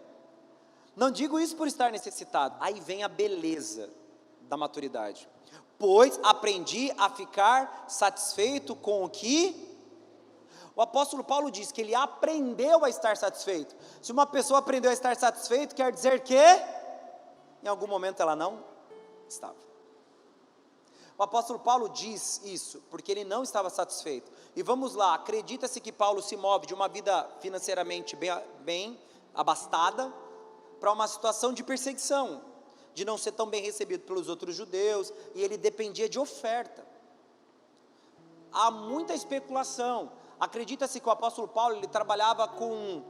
Não digo isso por estar necessitado. Aí vem a beleza da maturidade, pois aprendi a ficar satisfeito com o que... O apóstolo Paulo diz que ele aprendeu a estar satisfeito. Se uma pessoa aprendeu a estar satisfeito, quer dizer que em algum momento ela não estava. O apóstolo Paulo diz isso, porque ele não estava satisfeito. E vamos lá, acredita-se que Paulo se move de uma vida financeiramente bem abastada, para uma situação de perseguição, de não ser tão bem recebido pelos outros judeus, e ele dependia de oferta. Há muita especulação. Acredita-se que o apóstolo Paulo, ele trabalhava com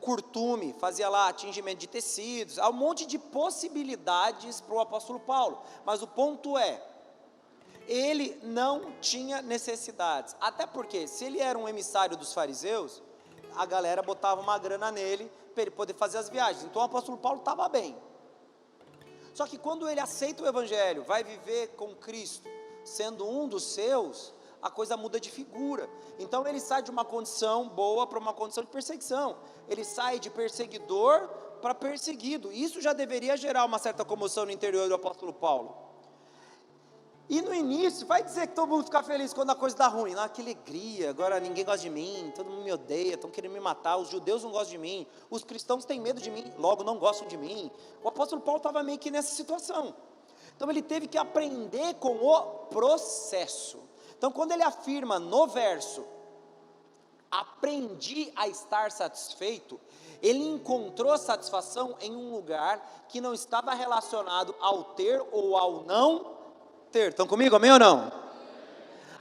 curtume, fazia lá tingimento de tecidos, há um monte de possibilidades para o apóstolo Paulo, mas o ponto é, ele não tinha necessidades, até porque se ele era um emissário dos fariseus, a galera botava uma grana nele, para ele poder fazer as viagens, então o apóstolo Paulo estava bem. Só que quando ele aceita o Evangelho, vai viver com Cristo, sendo um dos seus, a coisa muda de figura. Então ele sai de uma condição boa para uma condição de perseguição. Ele sai de perseguidor para perseguido. Isso já deveria gerar uma certa comoção no interior do apóstolo Paulo. E no início, vai dizer que todo mundo fica feliz quando a coisa dá ruim. Ah, que alegria, agora ninguém gosta de mim, todo mundo me odeia, estão querendo me matar, os judeus não gostam de mim, os cristãos têm medo de mim, logo não gostam de mim. O apóstolo Paulo estava meio que nessa situação. Então ele teve que aprender com o processo. Então quando ele afirma no verso, aprendi a estar satisfeito, ele encontrou satisfação em um lugar que não estava relacionado ao ter ou ao não ter. Estão comigo, amém ou não?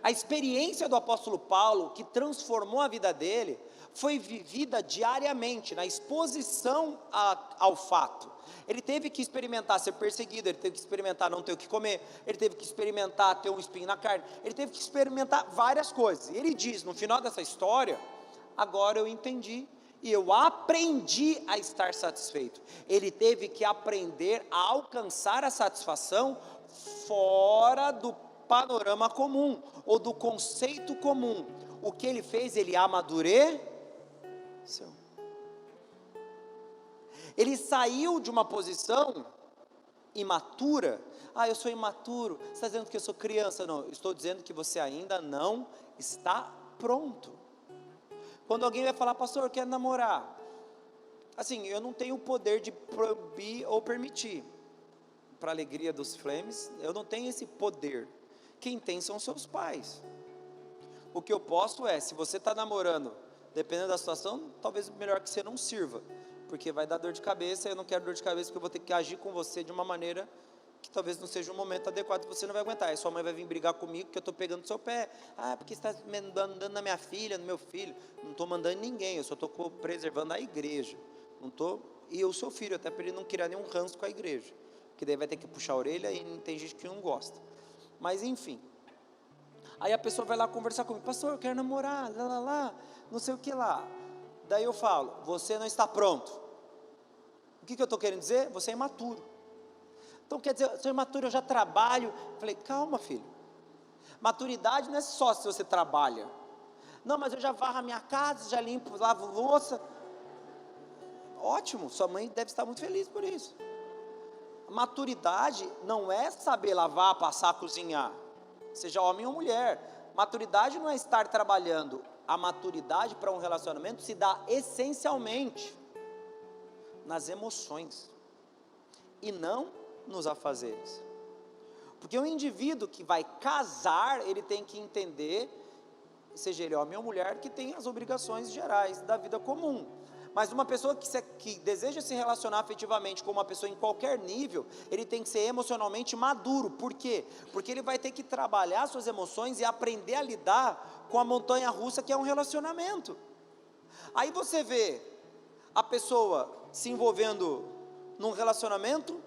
A experiência do apóstolo Paulo, que transformou a vida dele, foi vivida diariamente, na exposição ao fato. Ele teve que experimentar ser perseguido, ele teve que experimentar não ter o que comer, ele teve que experimentar ter um espinho na carne, ele teve que experimentar várias coisas. E ele diz, no final dessa história, agora eu entendi, e eu aprendi a estar satisfeito. Ele teve que aprender a alcançar a satisfação fora do panorama comum, ou do conceito comum. O que ele fez? Ele amadureceu. Ele saiu de uma posição imatura. Eu sou imaturo. Você está dizendo que eu sou criança? Não, estou dizendo que você ainda não está pronto. Quando alguém vai falar, pastor, eu quero namorar. Assim, eu não tenho o poder de proibir ou permitir. Para a alegria dos flames, eu não tenho esse poder. Quem tem são seus pais. O que eu posso é, se você está namorando, dependendo da situação, talvez melhor que você não sirva, porque vai dar dor de cabeça, eu não quero dor de cabeça, porque eu vou ter que agir com você de uma maneira que talvez não seja um momento adequado, e você não vai aguentar, aí sua mãe vai vir brigar comigo, que eu estou pegando no seu pé, porque você está mandando na minha filha, no meu filho. Não estou mandando ninguém, eu só estou preservando a igreja, não estou, e o seu filho, até para ele não criar nenhum ranço com a igreja, que daí vai ter que puxar a orelha, e tem gente que não gosta, mas enfim, aí a pessoa vai lá conversar comigo, pastor, eu quero namorar, não sei o que lá, daí eu falo, você não está pronto. O que eu estou querendo dizer? Você é imaturo. Então quer dizer, eu sou imaturo, eu já trabalho. Eu falei, calma filho, maturidade não é só se você trabalha. Não, mas eu já varro a minha casa, já limpo, lavo louça. Ótimo, sua mãe deve estar muito feliz por isso. Maturidade não é saber lavar, passar, cozinhar, seja homem ou mulher. Maturidade não é estar trabalhando. A maturidade para um relacionamento se dá essencialmente nas emoções e não nos afazeres. Porque o indivíduo que vai casar, ele tem que entender, seja ele homem ou mulher, que tem as obrigações gerais da vida comum. Mas uma pessoa que deseja se relacionar afetivamente com uma pessoa em qualquer nível, ele tem que ser emocionalmente maduro. Por quê? Porque ele vai ter que trabalhar suas emoções e aprender a lidar com a montanha russa que é um relacionamento. Aí você vê a pessoa se envolvendo num relacionamento,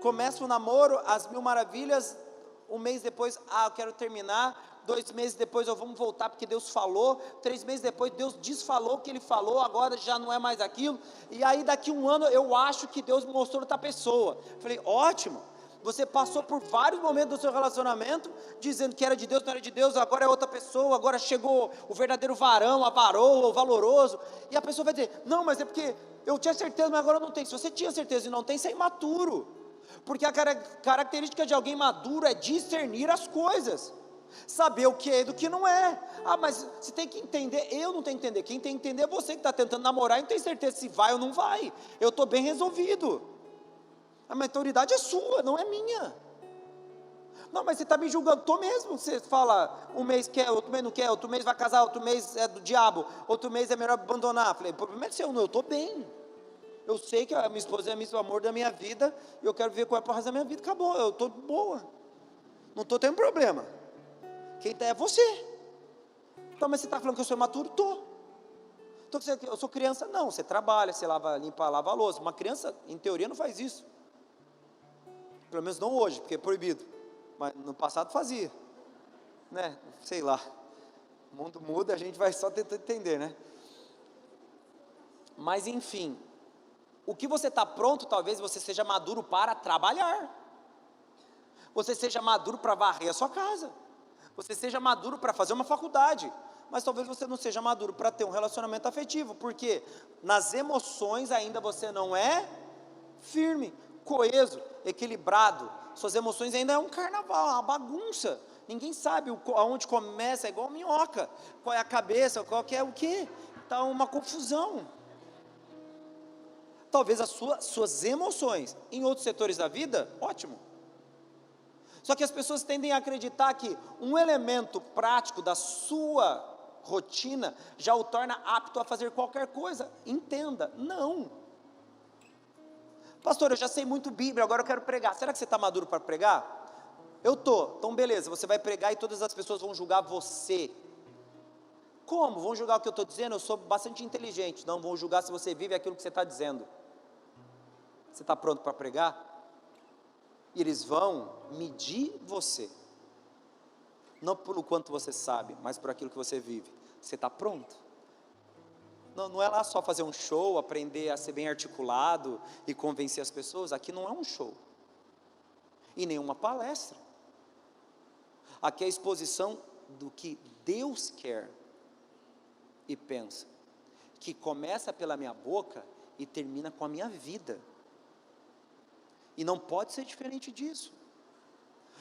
começa o namoro, as mil maravilhas, um mês depois, eu quero terminar, 2 meses depois vamos voltar porque Deus falou, 3 meses depois Deus desfalou o que Ele falou, agora já não é mais aquilo, e aí daqui 1 ano eu acho que Deus me mostrou outra pessoa. Falei, ótimo, você passou por vários momentos do seu relacionamento, dizendo que era de Deus, não era de Deus, agora é outra pessoa, agora chegou o verdadeiro varão, a varoa, o valoroso, e a pessoa vai dizer, não, mas é porque eu tinha certeza, mas agora eu não tenho. Se você tinha certeza e não tem, você é imaturo, porque a característica de alguém maduro é discernir as coisas, saber o que é e do que não é. Mas você tem que entender, eu não tenho que entender, quem tem que entender é você que está tentando namorar e não tem certeza se vai ou não vai. Eu estou bem resolvido, a maturidade é sua, não é minha. Não, mas você está me julgando. Estou mesmo. Você fala, um mês quer, outro mês não quer, outro mês vai casar, outro mês é do diabo, outro mês é melhor abandonar. Falei, o problema é seu, não, eu estou bem. Eu sei que a minha esposa é o amor da minha vida, e eu quero viver com ela para o resto da minha vida, acabou, eu estou boa, não estou tendo problema. Quem está é você. Então, mas você está falando que eu sou imaturo? Estou. Então, eu sou criança? Não, você trabalha, você lava a louça. Uma criança, em teoria, não faz isso. Pelo menos não hoje, porque é proibido. Mas no passado fazia. Né? Sei lá. O mundo muda, a gente vai só tentar entender, né? Mas enfim, O que você está pronto, talvez você seja maduro para trabalhar, você seja maduro para varrer a sua casa, você seja maduro para fazer uma faculdade, mas talvez você não seja maduro para ter um relacionamento afetivo, porque nas emoções ainda você não é firme, coeso, equilibrado. Suas emoções ainda é um carnaval, uma bagunça. Ninguém sabe aonde começa, é igual minhoca. Qual é a cabeça, qual que é o quê? Está uma confusão. Talvez as suas emoções em outros setores da vida, ótimo. Só que as pessoas tendem a acreditar que um elemento prático da sua rotina já o torna apto a fazer qualquer coisa. Entenda, não. Pastor, eu já sei muito Bíblia, agora eu quero pregar. Será que você está maduro para pregar? Eu estou. Então beleza, você vai pregar e todas as pessoas vão julgar você. Como? Vão julgar o que eu estou dizendo? Eu sou bastante inteligente. Não, vão julgar se você vive aquilo que você está dizendo. Você está pronto para pregar? E eles vão medir você. Não pelo quanto você sabe, mas por aquilo que você vive. Você está pronto? Não é lá só fazer um show, aprender a ser bem articulado e convencer as pessoas. Aqui não é um show. E nenhuma palestra. Aqui é a exposição do que Deus quer e pensa. Que começa pela minha boca e termina com a minha vida. E não pode ser diferente disso.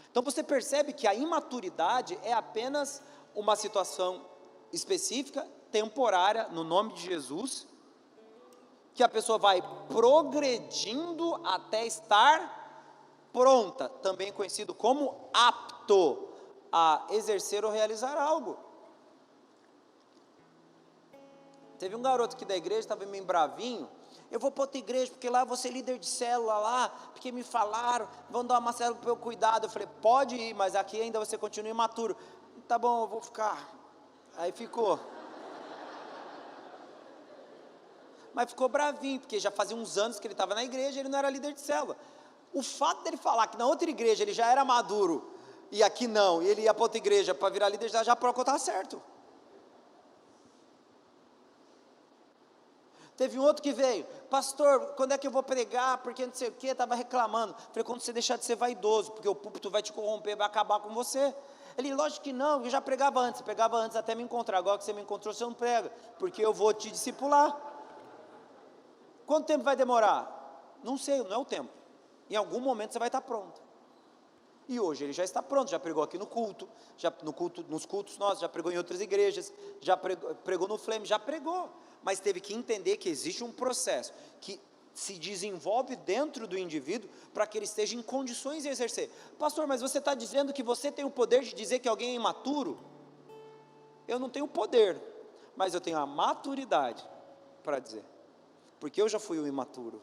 Então você percebe que a imaturidade é apenas uma situação específica, temporária, no nome de Jesus, que a pessoa vai progredindo até estar pronta, também conhecido como apto a exercer ou realizar algo. Teve um garoto aqui da igreja, estava meio bravinho. Eu vou para outra igreja, porque lá eu vou ser líder de célula lá, porque me falaram, vão dar uma célula para eu cuidar. Eu falei, pode ir, mas aqui ainda você continua imaturo. Tá bom, eu vou ficar. Aí ficou. Mas ficou bravinho, porque já fazia uns anos que ele estava na igreja, ele não era líder de célula. O fato dele falar que na outra igreja ele já era maduro, e aqui não, e ele ia para outra igreja para virar líder, já prova que eu estava certo. Teve um outro que veio, pastor, quando é que eu vou pregar, porque não sei o que, estava reclamando. Falei, quando você deixar de ser vaidoso, porque o púlpito vai te corromper, vai acabar com você. Ele, lógico que não, eu já pregava antes, até me encontrar, agora que você me encontrou, você não prega, porque eu vou te discipular. Quanto tempo vai demorar? Não sei, não é o tempo. Em algum momento você vai estar pronto. E hoje ele já está pronto, já pregou aqui no culto, nos cultos nossos, já pregou em outras igrejas, já pregou no Flame, já pregou. Mas teve que entender que existe um processo que se desenvolve dentro do indivíduo para que ele esteja em condições de exercer. Pastor, mas você está dizendo que você tem o poder de dizer que alguém é imaturo? Eu não tenho o poder, mas eu tenho a maturidade para dizer. Porque eu já fui um imaturo.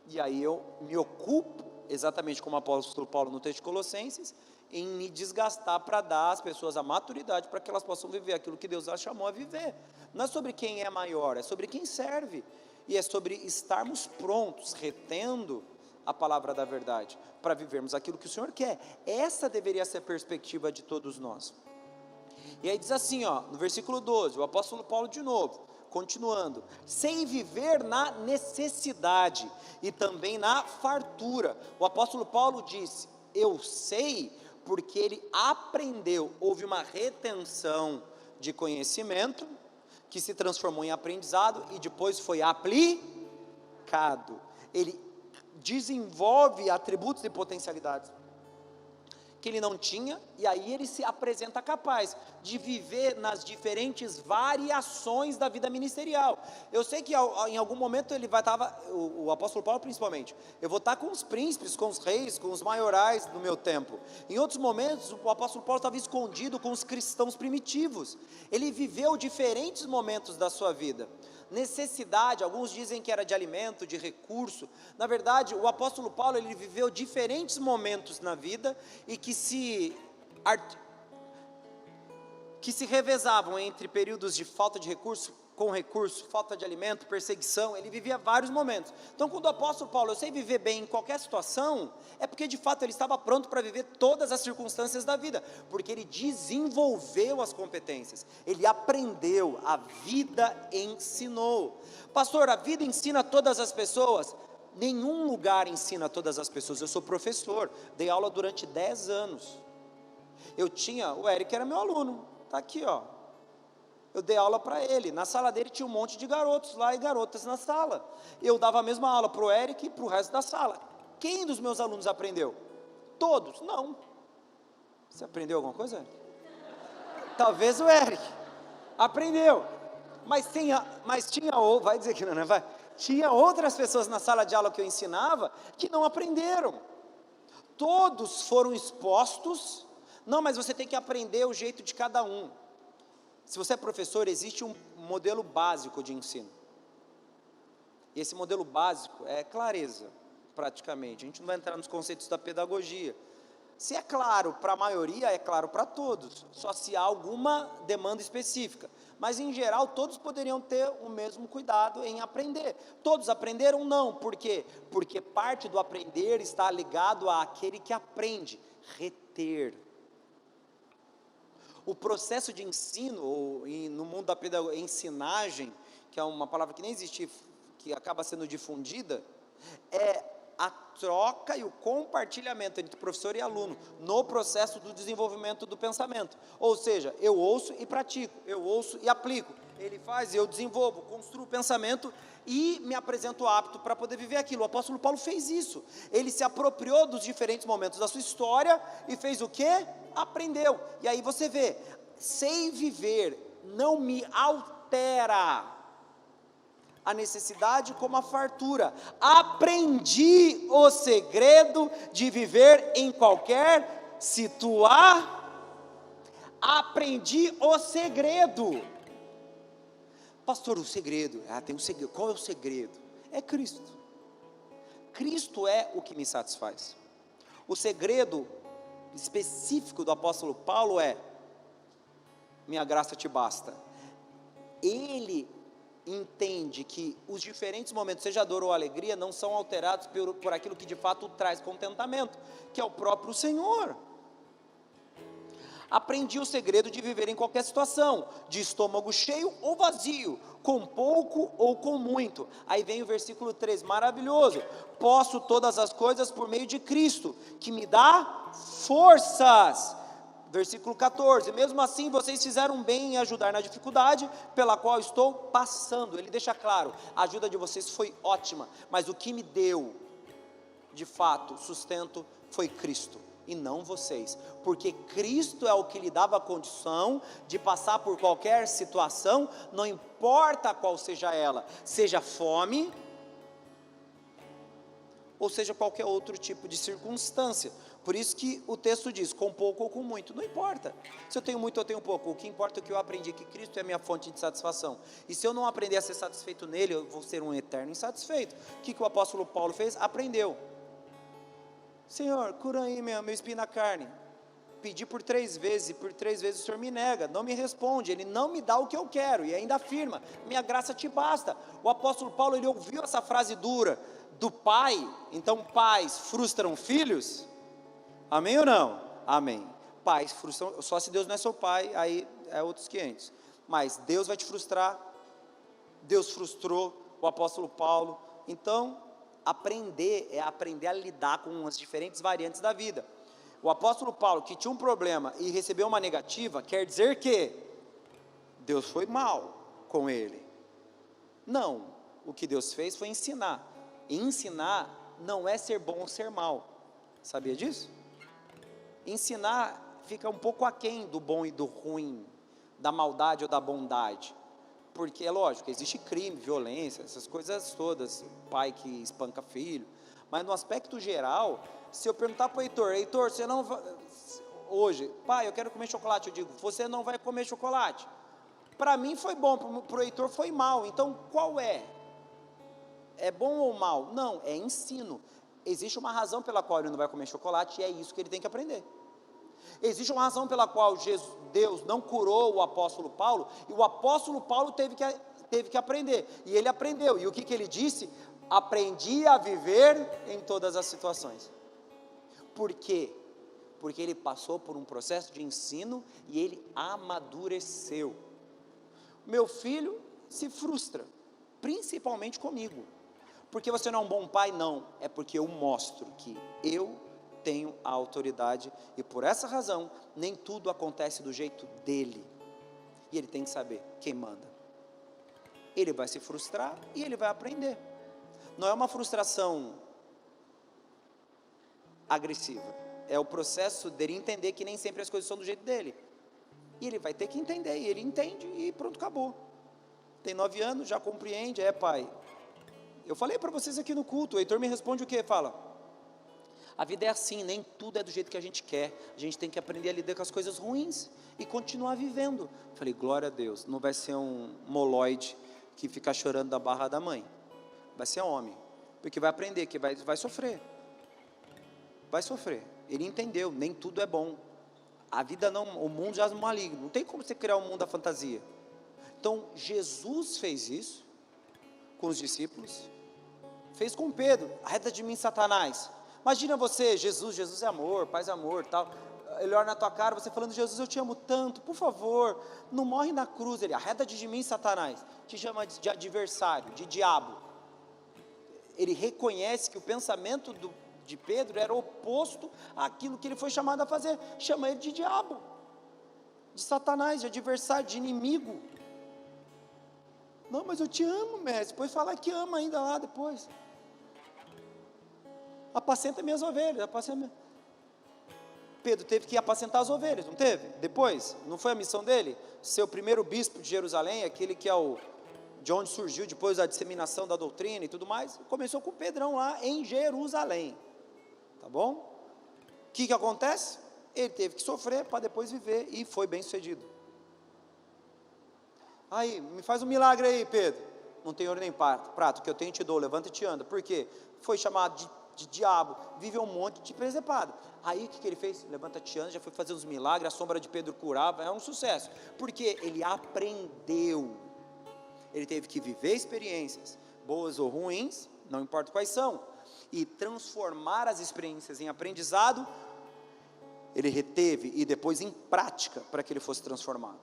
E aí eu me ocupo, exatamente como o apóstolo Paulo no texto de Colossenses, em me desgastar para dar às pessoas a maturidade para que elas possam viver aquilo que Deus as chamou a viver. Não é sobre quem é maior, é sobre quem serve. E é sobre estarmos prontos, retendo a palavra da verdade, para vivermos aquilo que o Senhor quer. Essa deveria ser a perspectiva de todos nós. E aí diz assim, no versículo 12, o apóstolo Paulo de novo, continuando, sem viver na necessidade e também na fartura. O apóstolo Paulo disse, eu sei, porque ele aprendeu, houve uma retenção de conhecimento, que se transformou em aprendizado e depois foi aplicado. Ele desenvolve atributos e potencialidades que ele não tinha, e aí ele se apresenta capaz de viver nas diferentes variações da vida ministerial. Eu sei que em algum momento ele o apóstolo Paulo principalmente, eu vou estar com os príncipes, com os reis, com os maiorais do meu tempo. Em outros momentos o apóstolo Paulo estava escondido com os cristãos primitivos. Ele viveu diferentes momentos da sua vida. Necessidade, alguns dizem que era de alimento, de recurso. Na verdade, o apóstolo Paulo, ele viveu diferentes momentos na vida e que se revezavam entre períodos de falta de recurso, com recurso, falta de alimento, perseguição, ele vivia vários momentos. Então, quando o apóstolo Paulo, eu sei viver bem em qualquer situação, é porque de fato ele estava pronto para viver todas as circunstâncias da vida, porque ele desenvolveu as competências, ele aprendeu, a vida ensinou. Pastor, a vida ensina todas as pessoas? Nenhum lugar ensina todas as pessoas. Eu sou professor, dei aula durante 10 anos. O Eric era meu aluno, está aqui, ó. Eu dei aula para ele, na sala dele tinha um monte de garotos lá e garotas na sala. Eu dava a mesma aula para o Eric e para o resto da sala. Quem dos meus alunos aprendeu? Todos? Não. Você aprendeu alguma coisa, Eric? Talvez o Eric. Aprendeu. Mas tinha, vai dizer que não, né? Tinha outras pessoas na sala de aula que eu ensinava que não aprenderam. Todos foram expostos. Não, mas você tem que aprender o jeito de cada um. Se você é professor, existe um modelo básico de ensino. E esse modelo básico é clareza, praticamente. A gente não vai entrar nos conceitos da pedagogia. Se é claro para a maioria, é claro para todos. Só se há alguma demanda específica. Mas, em geral, todos poderiam ter o mesmo cuidado em aprender. Todos aprenderam? Não. Por quê? Porque parte do aprender está ligado àquele que aprende. Reter. O processo de ensino, ou no mundo da pedagogia, ensinagem, que é uma palavra que nem existe, que acaba sendo difundida, é a troca e o compartilhamento entre professor e aluno, no processo do desenvolvimento do pensamento. Ou seja, eu ouço e pratico, eu ouço e aplico. Ele faz, eu desenvolvo, construo o pensamento e me apresento apto para poder viver aquilo. O apóstolo Paulo fez isso. Ele se apropriou dos diferentes momentos da sua história e fez o quê? Aprendeu. E aí você vê, sei viver, não me altera a necessidade como a fartura. Aprendi o segredo de viver em qualquer situação. Aprendi o segredo. Pastor, o segredo, tem um segredo. Qual é o segredo? É Cristo. Cristo é o que me satisfaz. O segredo específico do apóstolo Paulo é: minha graça te basta. Ele entende que os diferentes momentos, seja dor ou alegria, não são alterados por aquilo que de fato traz contentamento, que é o próprio Senhor. Aprendi o segredo de viver em qualquer situação, de estômago cheio ou vazio, com pouco ou com muito. Aí vem o versículo 3, maravilhoso. Posso todas as coisas por meio de Cristo, que me dá forças. Versículo 14, mesmo assim vocês fizeram bem em ajudar na dificuldade pela qual estou passando. Ele deixa claro, a ajuda de vocês foi ótima, mas o que me deu, de fato, sustento foi Cristo e não vocês, porque Cristo é o que lhe dava a condição de passar por qualquer situação, não importa qual seja ela, seja fome, ou seja qualquer outro tipo de circunstância. Por isso que o texto diz, com pouco ou com muito, não importa, se eu tenho muito ou tenho pouco, o que importa é que eu aprendi que Cristo é a minha fonte de satisfação, e se eu não aprender a ser satisfeito nele, eu vou ser um eterno insatisfeito. O que o apóstolo Paulo fez? Aprendeu. Senhor, cura aí meu espinho na carne. Pedi por 3 vezes, e por 3 vezes o Senhor me nega, não me responde, Ele não me dá o que eu quero, e ainda afirma, minha graça te basta. O apóstolo Paulo, ele ouviu essa frase dura do pai, então pais frustram filhos? Amém ou não? Amém. Pais frustram, só se Deus não é seu pai, aí é outros 500, mas Deus vai te frustrar. Deus frustrou o apóstolo Paulo. Então, aprender é aprender a lidar com as diferentes variantes da vida. O apóstolo Paulo, que tinha um problema e recebeu uma negativa, quer dizer que Deus foi mal com ele? Não, o que Deus fez foi ensinar, e ensinar não é ser bom ou ser mal, sabia disso? Ensinar fica um pouco aquém do bom e do ruim, da maldade ou da bondade, porque é lógico, existe crime, violência, essas coisas todas, pai que espanca filho, mas no aspecto geral, se eu perguntar para o Heitor, você não vai, hoje, pai, eu quero comer chocolate, eu digo, você não vai comer chocolate. Para mim foi bom, para o Heitor foi mal, então qual é? É bom ou mal? Não, é ensino. Existe uma razão pela qual ele não vai comer chocolate, e é isso que ele tem que aprender. Existe uma razão pela qual Deus não curou o apóstolo Paulo, e o apóstolo Paulo teve que teve que aprender, e ele aprendeu, e o que ele disse? Aprendi a viver em todas as situações. Por quê? Porque ele passou por um processo de ensino, e ele amadureceu. Meu filho se frustra, principalmente comigo, porque você não é um bom pai? Não, é porque eu mostro que eu tenho a autoridade, e por essa razão, nem tudo acontece do jeito dele, e ele tem que saber quem manda. Ele vai se frustrar, e ele vai aprender. Não é uma frustração agressiva, é o processo dele entender que nem sempre as coisas são do jeito dele, e ele vai ter que entender, e ele entende, e pronto, acabou. Tem 9 anos, já compreende, pai, eu falei para vocês aqui no culto, o Heitor me responde o quê? Fala, a vida é assim, nem tudo é do jeito que a gente quer, a gente tem que aprender a lidar com as coisas ruins, e continuar vivendo. Falei, glória a Deus, não vai ser um moloide, que fica chorando da barra da mãe, vai ser homem, porque vai aprender, que vai sofrer, ele entendeu, nem tudo é bom, a vida não, o mundo já é maligno, não tem como você criar um mundo da fantasia. Então, Jesus fez isso, com os discípulos, fez com Pedro, arreda de mim Satanás. Imagina você, Jesus é amor, paz é amor, tal, ele olha na tua cara, você falando, Jesus, eu te amo tanto, por favor, não morre na cruz. Ele, arreda de mim Satanás, te chama de adversário, de diabo. Ele reconhece que o pensamento de Pedro era oposto àquilo que ele foi chamado a fazer, chama ele de diabo, de Satanás, de adversário, de inimigo. Não, mas eu te amo, mestre, depois falar que ama ainda lá depois, apacenta minhas ovelhas, Pedro teve que apacentar as ovelhas, não teve? Depois, não foi a missão dele? Ser o primeiro bispo de Jerusalém, aquele que é de onde surgiu depois a disseminação da doutrina e tudo mais, começou com o Pedrão lá em Jerusalém, tá bom? O que acontece? Ele teve que sofrer para depois viver, e foi bem sucedido. Aí, me faz um milagre aí, Pedro. Não tem ouro nem prato, que eu tenho te dou, levanta e te anda. Por quê? Foi chamado de diabo, viveu um monte de presepada. Aí o que ele fez? Levanta te anda, já foi fazer os milagres, a sombra de Pedro curava, é um sucesso. Porque ele aprendeu, ele teve que viver experiências, boas ou ruins, não importa quais são, e transformar as experiências em aprendizado. Ele reteve e depois em prática, para que ele fosse transformado.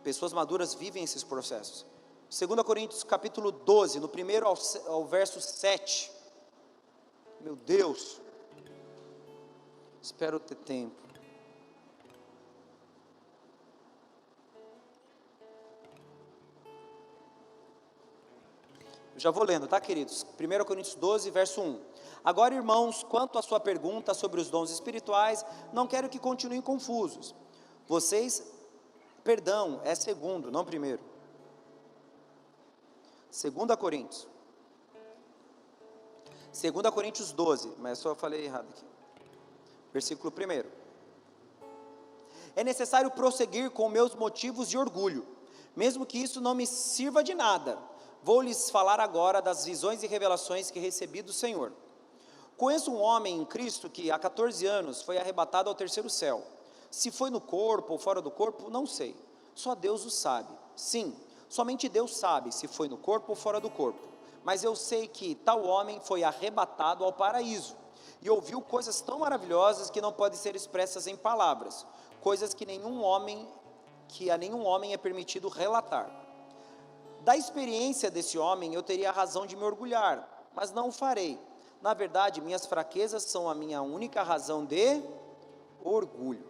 Pessoas maduras vivem esses processos. 2 Coríntios capítulo 12, no primeiro ao verso 7. Meu Deus, espero ter tempo. Eu já vou lendo, tá, queridos? 1 Coríntios 12, verso 1. Agora, irmãos, quanto à sua pergunta sobre os dons espirituais, não quero que continuem confusos. Vocês, perdão, é segundo, não primeiro. 2 Coríntios. 2 Coríntios 12, mas só falei errado aqui. Versículo 1. É necessário prosseguir com meus motivos de orgulho, mesmo que isso não me sirva de nada. Vou lhes falar agora das visões e revelações que recebi do Senhor. Conheço um homem em Cristo que há 14 anos foi arrebatado ao terceiro céu. Se foi no corpo ou fora do corpo, não sei. Só Deus o sabe. Sim, somente Deus sabe se foi no corpo ou fora do corpo. Mas eu sei que tal homem foi arrebatado ao paraíso e ouviu coisas tão maravilhosas que não podem ser expressas em palavras, coisas que a nenhum homem é permitido relatar. Da experiência desse homem eu teria a razão de me orgulhar, mas não o farei. Na verdade, minhas fraquezas são a minha única razão de orgulho.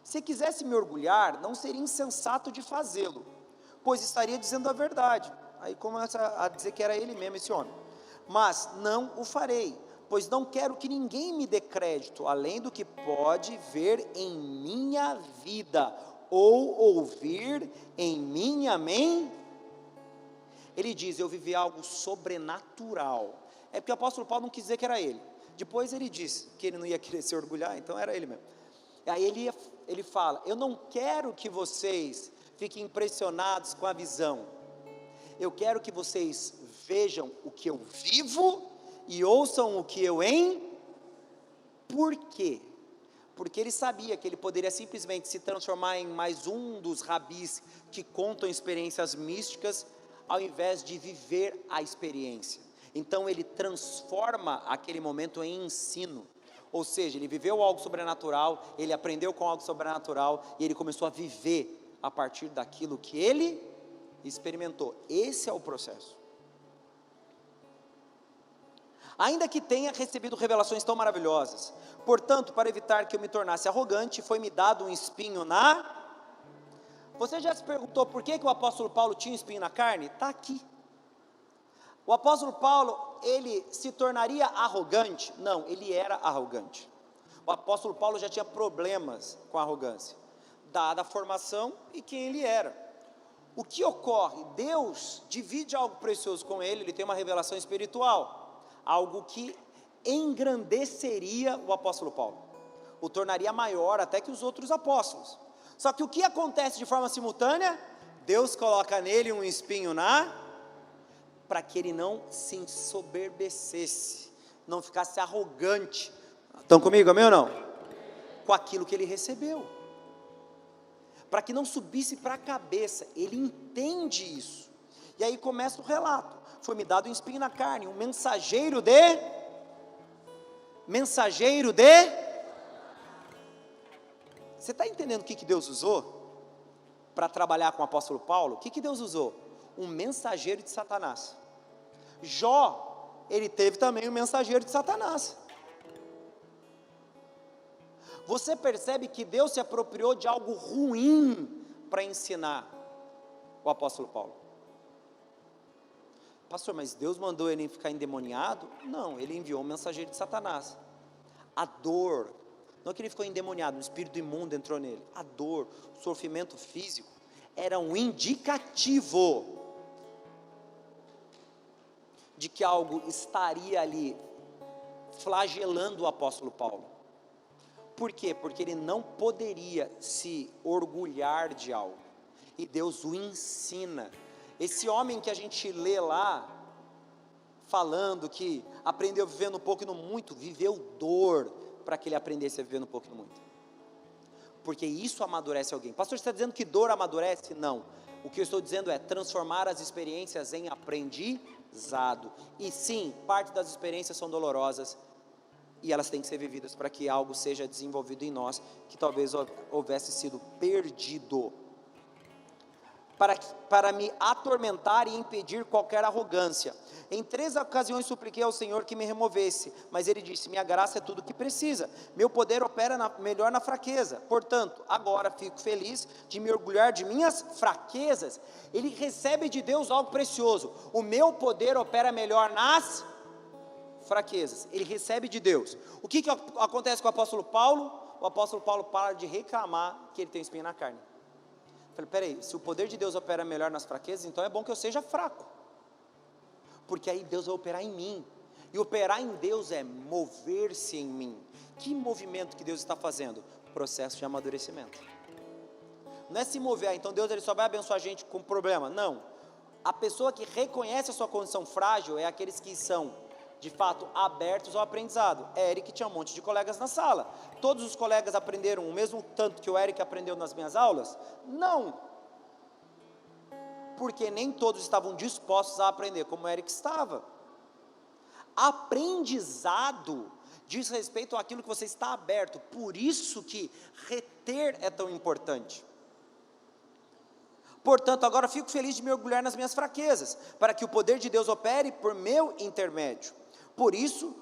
Se quisesse me orgulhar, não seria insensato de fazê-lo, pois estaria dizendo a verdade. Aí começa a dizer que era ele mesmo, esse homem. Mas não o farei, pois não quero que ninguém me dê crédito, além do que pode ver em minha vida, ou ouvir em minha mente. Ele diz, eu vivi algo sobrenatural. É porque o apóstolo Paulo não quis dizer que era ele. Depois ele disse que ele não ia querer se orgulhar, então era ele mesmo. Aí ele fala, eu não quero que vocês fiquem impressionados com a visão. Eu quero que vocês vejam o que eu vivo e ouçam o que eu Por quê? Porque ele sabia que ele poderia simplesmente se transformar em mais um dos rabis que contam experiências místicas ao invés de viver a experiência. Então ele transforma aquele momento em ensino. Ou seja, ele viveu algo sobrenatural, ele aprendeu com algo sobrenatural, e ele começou a viver a partir daquilo que ele experimentou. Esse é o processo. Ainda que tenha recebido revelações tão maravilhosas, portanto, para evitar que eu me tornasse arrogante, foi-me dado um espinho na... Você já se perguntou por que o apóstolo Paulo tinha um espinho na carne? Está aqui. O apóstolo Paulo, ele se tornaria arrogante? Não, ele era arrogante. O apóstolo Paulo já tinha problemas com a arrogância, dada a formação e quem ele era. O que ocorre? Deus divide algo precioso com ele, ele tem uma revelação espiritual, algo que engrandeceria o apóstolo Paulo, o tornaria maior até que os outros apóstolos. Só que o que acontece de forma simultânea? Deus coloca nele um espinho para que ele não se ensoberbecesse, não ficasse arrogante. Estão comigo, amém ou não? Com aquilo que ele recebeu, para que não subisse para a cabeça. Ele entende isso, e aí começa o relato: foi-me dado um espinho na carne, um mensageiro de... Você está entendendo o que Deus usou para trabalhar com o apóstolo Paulo? O que Deus usou? Um mensageiro de Satanás. Jó, ele teve também um mensageiro de Satanás. Você percebe que Deus se apropriou de algo ruim para ensinar o apóstolo Paulo. Pastor, mas Deus mandou ele ficar endemoniado? Não, ele enviou um mensageiro de Satanás. A dor, não é que ele ficou endemoniado, um espírito imundo entrou nele. A dor, o sofrimento físico, era um indicativo de que algo estaria ali flagelando o apóstolo Paulo. Por quê? Porque ele não poderia se orgulhar de algo, e Deus o ensina. Esse homem que a gente lê lá, falando que aprendeu vivendo um pouco e no muito, viveu dor, para que ele aprendesse a viver no pouco e no muito, porque isso amadurece alguém. Pastor, você está dizendo que dor amadurece? Não, o que eu estou dizendo é transformar as experiências em aprendizado. E sim, parte das experiências são dolorosas, e elas têm que ser vividas para que algo seja desenvolvido em nós, que talvez houvesse sido perdido, para me atormentar e impedir qualquer arrogância. Em 3 ocasiões supliquei ao Senhor que me removesse, mas Ele disse: minha graça é tudo o que precisa, meu poder opera melhor na fraqueza. Portanto, agora fico feliz de me orgulhar de minhas fraquezas. Ele recebe de Deus algo precioso: o meu poder opera melhor nas fraquezas. Ele recebe de Deus. O que acontece com o apóstolo Paulo? O apóstolo Paulo para de reclamar que ele tem espinho na carne. Falei, peraí, se o poder de Deus opera melhor nas fraquezas, então é bom que eu seja fraco, porque aí Deus vai operar em mim, e operar em Deus é mover-se em mim. Que movimento que Deus está fazendo? Processo de amadurecimento. Não é se mover, então Deus ele só vai abençoar a gente com problema. Não, a pessoa que reconhece a sua condição frágil é aqueles que são de fato abertos ao aprendizado. Eric tinha um monte de colegas na sala. Todos os colegas aprenderam o mesmo tanto que o Eric aprendeu nas minhas aulas? Não, porque nem todos estavam dispostos a aprender como o Eric estava. Aprendizado diz respeito àquilo que você está aberto. Por isso que reter é tão importante. Portanto, agora fico feliz de me orgulhar nas minhas fraquezas, para que o poder de Deus opere por meu intermédio. Por isso,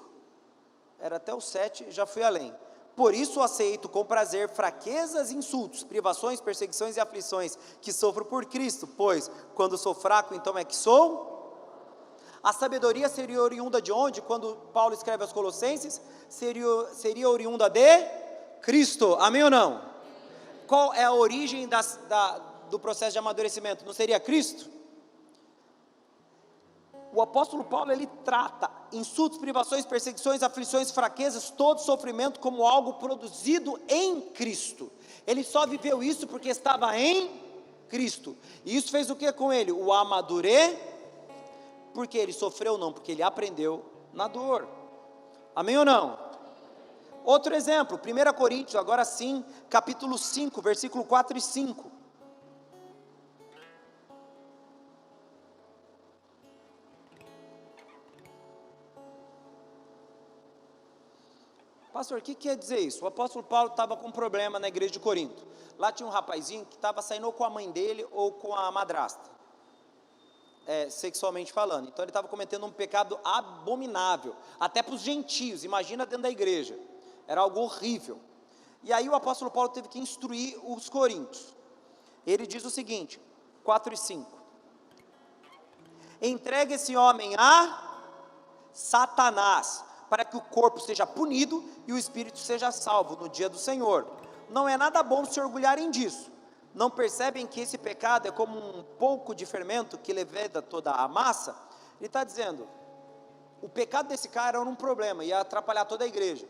era até o 7, já fui além. Por isso aceito com prazer fraquezas, insultos, privações, perseguições e aflições que sofro por Cristo, pois quando sou fraco, então é que sou. A sabedoria seria oriunda de onde? Quando Paulo escreve aos Colossenses, seria oriunda de Cristo, amém ou não? Qual é a origem do processo de amadurecimento? Não seria Cristo? O apóstolo Paulo, ele trata insultos, privações, perseguições, aflições, fraquezas, todo sofrimento como algo produzido em Cristo. Ele só viveu isso porque estava em Cristo. E isso fez o que com ele? O porque ele sofreu não, porque ele aprendeu na dor. Amém ou não? Outro exemplo, 1 Coríntios, agora sim, capítulo 5, versículo 4 e 5. Pastor, o que quer dizer isso? O apóstolo Paulo estava com um problema na igreja de Corinto. Lá tinha um rapazinho que estava saindo ou com a mãe dele ou com a madrasta, sexualmente falando. Então ele estava cometendo um pecado abominável, até para os gentios, imagina dentro da igreja, era algo horrível. E aí o apóstolo Paulo teve que instruir os coríntios. Ele diz o seguinte, 4 e 5: entregue esse homem a Satanás, para que o corpo seja punido e o espírito seja salvo no dia do Senhor. Não é nada bom se orgulharem disso. Não percebem que esse pecado é como um pouco de fermento que leveda toda a massa? Ele está dizendo, o pecado desse cara era um problema, ia atrapalhar toda a igreja.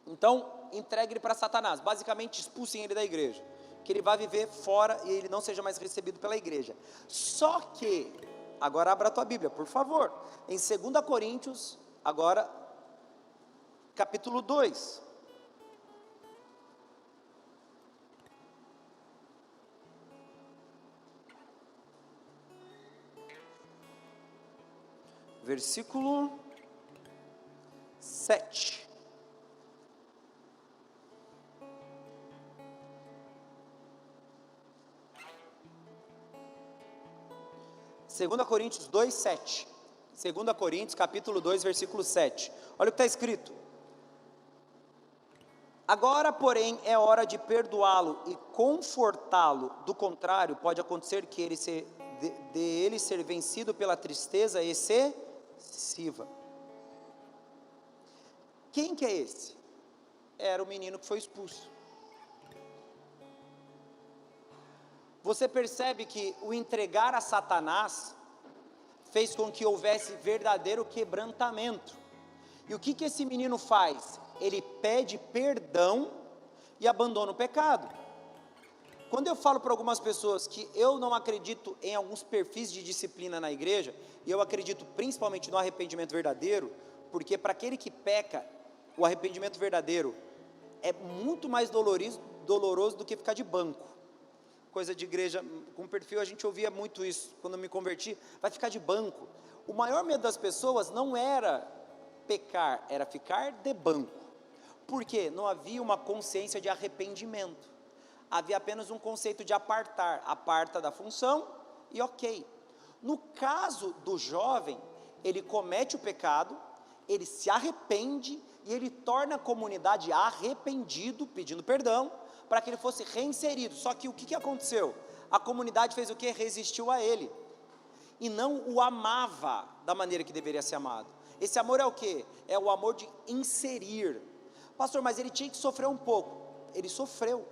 Então, entregue ele para Satanás, basicamente expulsem ele da igreja, que ele vai viver fora e ele não seja mais recebido pela igreja. Só que, agora abra a tua Bíblia, por favor, em 2 Coríntios, agora, capítulo 2. Versículo 7. Segunda Coríntios 2, 7. 2 Coríntios, capítulo 2, versículo 7. Olha o que está escrito. Agora, porém, é hora de perdoá-lo e confortá-lo. Do contrário, pode acontecer que ele ele ser vencido pela tristeza excessiva. Quem que é esse? Era o menino que foi expulso. Você percebe que o entregar a Satanás fez com que houvesse verdadeiro quebrantamento. E o que esse menino faz? Ele pede perdão e abandona o pecado. Quando eu falo para algumas pessoas que eu não acredito em alguns perfis de disciplina na igreja, e eu acredito principalmente no arrependimento verdadeiro, porque para aquele que peca, o arrependimento verdadeiro é muito mais doloroso do que ficar de banco. Coisa de igreja com perfil, a gente ouvia muito isso quando eu me converti, vai ficar de banco. O maior medo das pessoas não era pecar, era ficar de banco. Por quê? Não havia uma consciência de arrependimento. Havia apenas um conceito de apartar, aparta da função e ok. No caso do jovem, ele comete o pecado, ele se arrepende e ele torna a comunidade arrependido, pedindo perdão, para que ele fosse reinserido. Só que o que aconteceu? A comunidade fez o quê? Resistiu a ele, e não o amava da maneira que deveria ser amado. Esse amor é o quê? É o amor de inserir. Pastor, mas ele tinha que sofrer um pouco. Ele sofreu.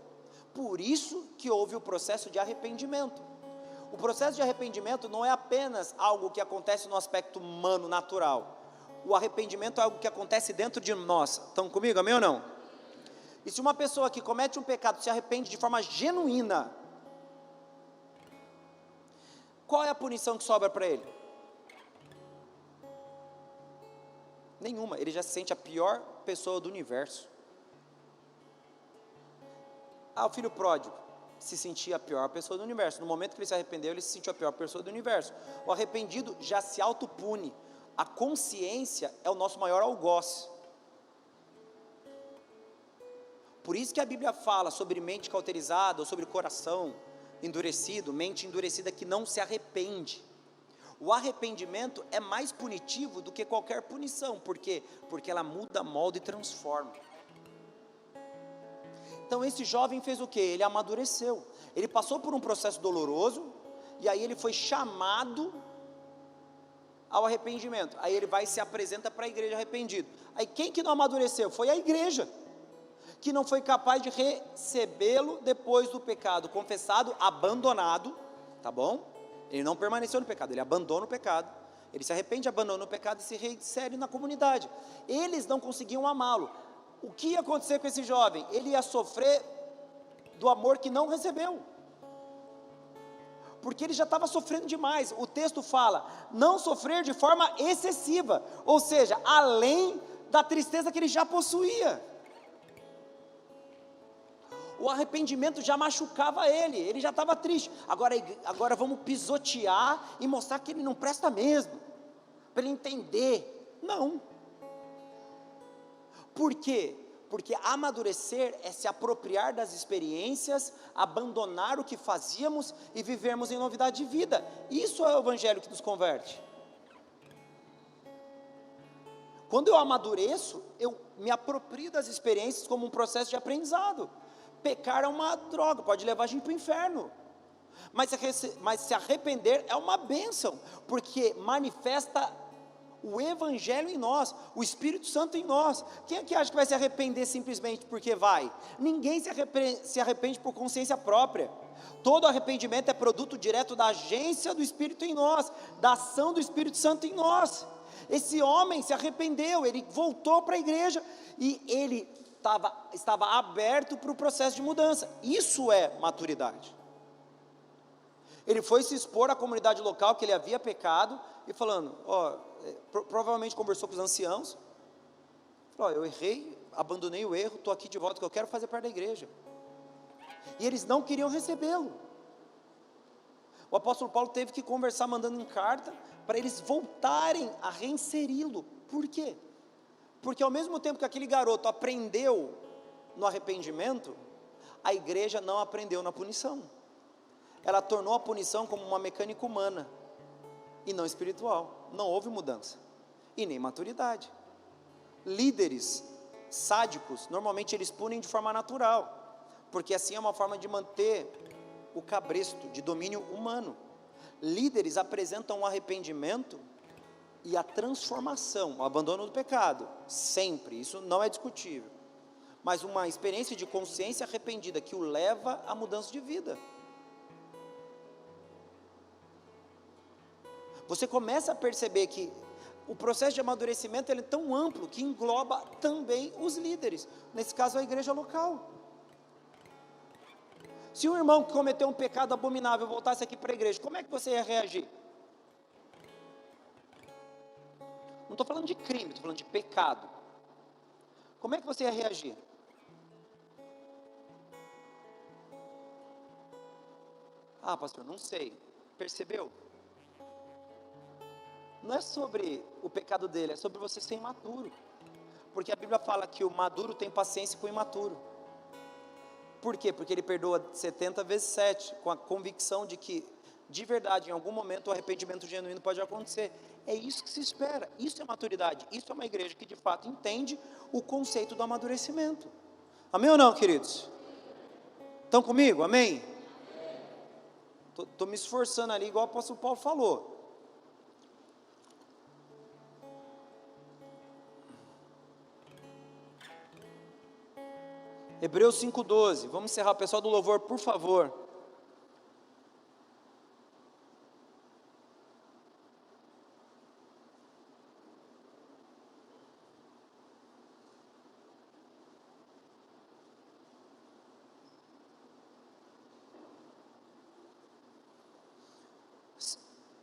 Por isso que houve o processo de arrependimento. O processo de arrependimento não é apenas algo que acontece no aspecto humano, natural. O arrependimento é algo que acontece dentro de nós. Estão comigo, amém ou não? E se uma pessoa que comete um pecado se arrepende de forma genuína, qual é a punição que sobra para ele? Nenhuma, ele já se sente a pior pessoa do universo. O filho pródigo se sentia a pior pessoa do universo. No momento que ele se arrependeu, ele se sentiu a pior pessoa do universo. O arrependido já se autopune. A consciência é o nosso maior algoz. Por isso que a Bíblia fala sobre mente cauterizada, ou sobre coração endurecido, mente endurecida que não se arrepende. O arrependimento é mais punitivo do que qualquer punição. Por quê? Porque ela muda, molda e transforma. Então esse jovem fez o quê? Ele amadureceu. Ele passou por um processo doloroso, e aí ele foi chamado ao arrependimento. Aí ele vai e se apresenta para a igreja arrependido. Aí quem que não amadureceu? Foi a igreja, que não foi capaz de recebê-lo depois do pecado confessado, abandonado, tá bom? Ele não permaneceu no pecado, ele abandona o pecado, ele se arrepende, abandona o pecado e se reinsere na comunidade. Eles não conseguiam amá-lo. O que ia acontecer com esse jovem? Ele ia sofrer do amor que não recebeu, porque ele já estava sofrendo demais. O texto fala, não sofrer de forma excessiva, ou seja, além da tristeza que ele já possuía. O arrependimento já machucava ele já estava triste. Agora vamos pisotear e mostrar que ele não presta mesmo, para ele entender. Não. Por quê? Porque amadurecer é se apropriar das experiências, abandonar o que fazíamos e vivermos em novidade de vida. Isso é o evangelho que nos converte. Quando eu amadureço, eu me aproprio das experiências como um processo de aprendizado. Pecar é uma droga, pode levar a gente para o inferno. Mas se arrepender é uma bênção, porque manifesta o Evangelho em nós, o Espírito Santo em nós. Quem é que acha que vai se arrepender simplesmente porque vai? Ninguém se arrepende por consciência própria. Todo arrependimento é produto direto da agência do Espírito em nós, da ação do Espírito Santo em nós. Esse homem se arrependeu, ele voltou para a igreja e ele estava aberto para o processo de mudança. Isso é maturidade. Ele foi se expor à comunidade local que ele havia pecado e falando, provavelmente conversou com os anciãos, falou, eu errei, abandonei o erro, estou aqui de volta, que eu quero fazer parte da igreja. E eles não queriam recebê-lo. O apóstolo Paulo teve que conversar mandando em carta para eles voltarem a reinseri-lo. Por quê? Porque ao mesmo tempo que aquele garoto aprendeu no arrependimento, a igreja não aprendeu na punição. Ela tornou a punição como uma mecânica humana e não espiritual. Não houve mudança e nem maturidade. Líderes sádicos, normalmente eles punem de forma natural, porque assim é uma forma de manter o cabresto de domínio humano. Líderes apresentam o arrependimento e a transformação, o abandono do pecado, sempre, isso não é discutível, mas uma experiência de consciência arrependida que o leva à mudança de vida. Você começa a perceber que o processo de amadurecimento ele é tão amplo que engloba também os líderes, nesse caso a igreja local. Se um irmão que cometeu um pecado abominável voltasse aqui para a igreja, como é que você ia reagir? Não estou falando de crime, estou falando de pecado. Como é que você ia reagir? Ah, pastor, não sei. Percebeu? Não é sobre o pecado dele, é sobre você ser imaturo. Porque a Bíblia fala que o maduro tem paciência com o imaturo. Por quê? Porque ele perdoa 70 vezes 7, com a convicção de que, de verdade, em algum momento o arrependimento genuíno pode acontecer. É isso que se espera, isso é maturidade, isso é uma igreja que de fato entende o conceito do amadurecimento. Amém ou não, queridos? Estão comigo? Amém? Estou me esforçando ali, igual o apóstolo Paulo falou. Hebreus 5,12, vamos encerrar, pessoal do louvor, por favor.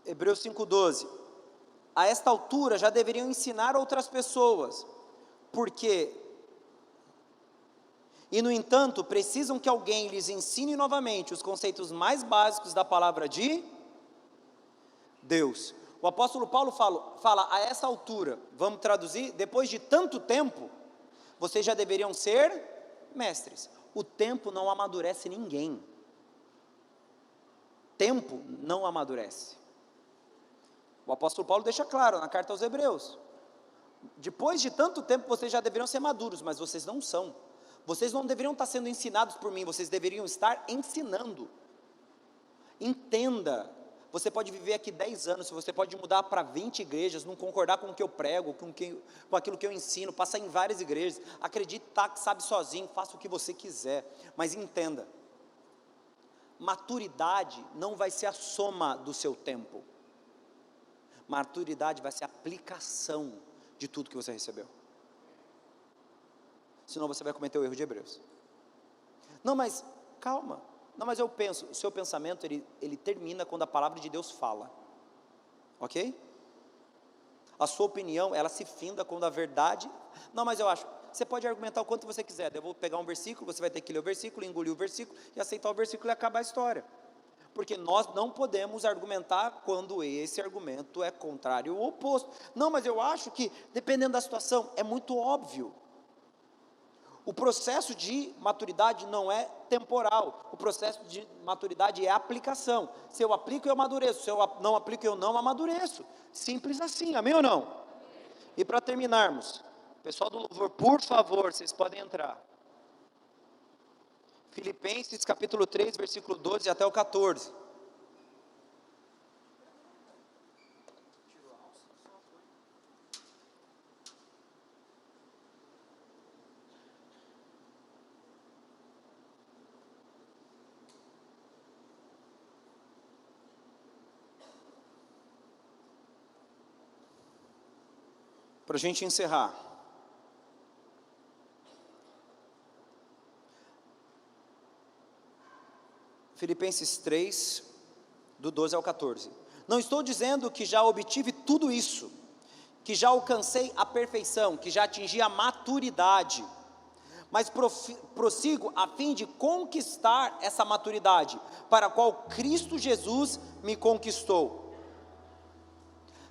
Hebreus 5,12, a esta altura já deveriam ensinar outras pessoas, porque... E no entanto, precisam que alguém lhes ensine novamente os conceitos mais básicos da palavra de Deus. O apóstolo Paulo fala a essa altura, vamos traduzir, depois de tanto tempo, vocês já deveriam ser mestres. O tempo não amadurece ninguém. Tempo não amadurece. O apóstolo Paulo deixa claro na carta aos Hebreus. Depois de tanto tempo, vocês já deveriam ser maduros, mas vocês não são. Vocês não deveriam estar sendo ensinados por mim, vocês deveriam estar ensinando. Entenda, você pode viver aqui 10 anos, você pode mudar para 20 igrejas, não concordar com o que eu prego, com aquilo que eu ensino, passar em várias igrejas, acreditar que sabe sozinho, faça o que você quiser, mas entenda, maturidade não vai ser a soma do seu tempo, maturidade vai ser a aplicação de tudo que você recebeu. Senão você vai cometer o erro de Hebreus. Não, mas calma. Não, mas eu penso, o seu pensamento ele termina quando a palavra de Deus fala. Ok? A sua opinião, ela se finda quando a verdade... Não, mas eu acho, você pode argumentar o quanto você quiser. Eu vou pegar um versículo, você vai ter que ler o versículo, engolir o versículo e aceitar o versículo e acabar a história. Porque nós não podemos argumentar quando esse argumento é contrário ou oposto. Não, mas eu acho que, dependendo da situação, é muito óbvio. O processo de maturidade não é temporal, o processo de maturidade é aplicação. Se eu aplico, eu amadureço, se eu não aplico, eu não amadureço. Simples assim, amém ou não? E para terminarmos, pessoal do louvor, por favor, vocês podem entrar. Filipenses capítulo 3, versículo 12 até o 14. Para a gente encerrar. Filipenses 3, do 12 ao 14. Não estou dizendo que já obtive tudo isso, que já alcancei a perfeição, que já atingi a maturidade, mas prossigo a fim de conquistar essa maturidade, para a qual Cristo Jesus me conquistou.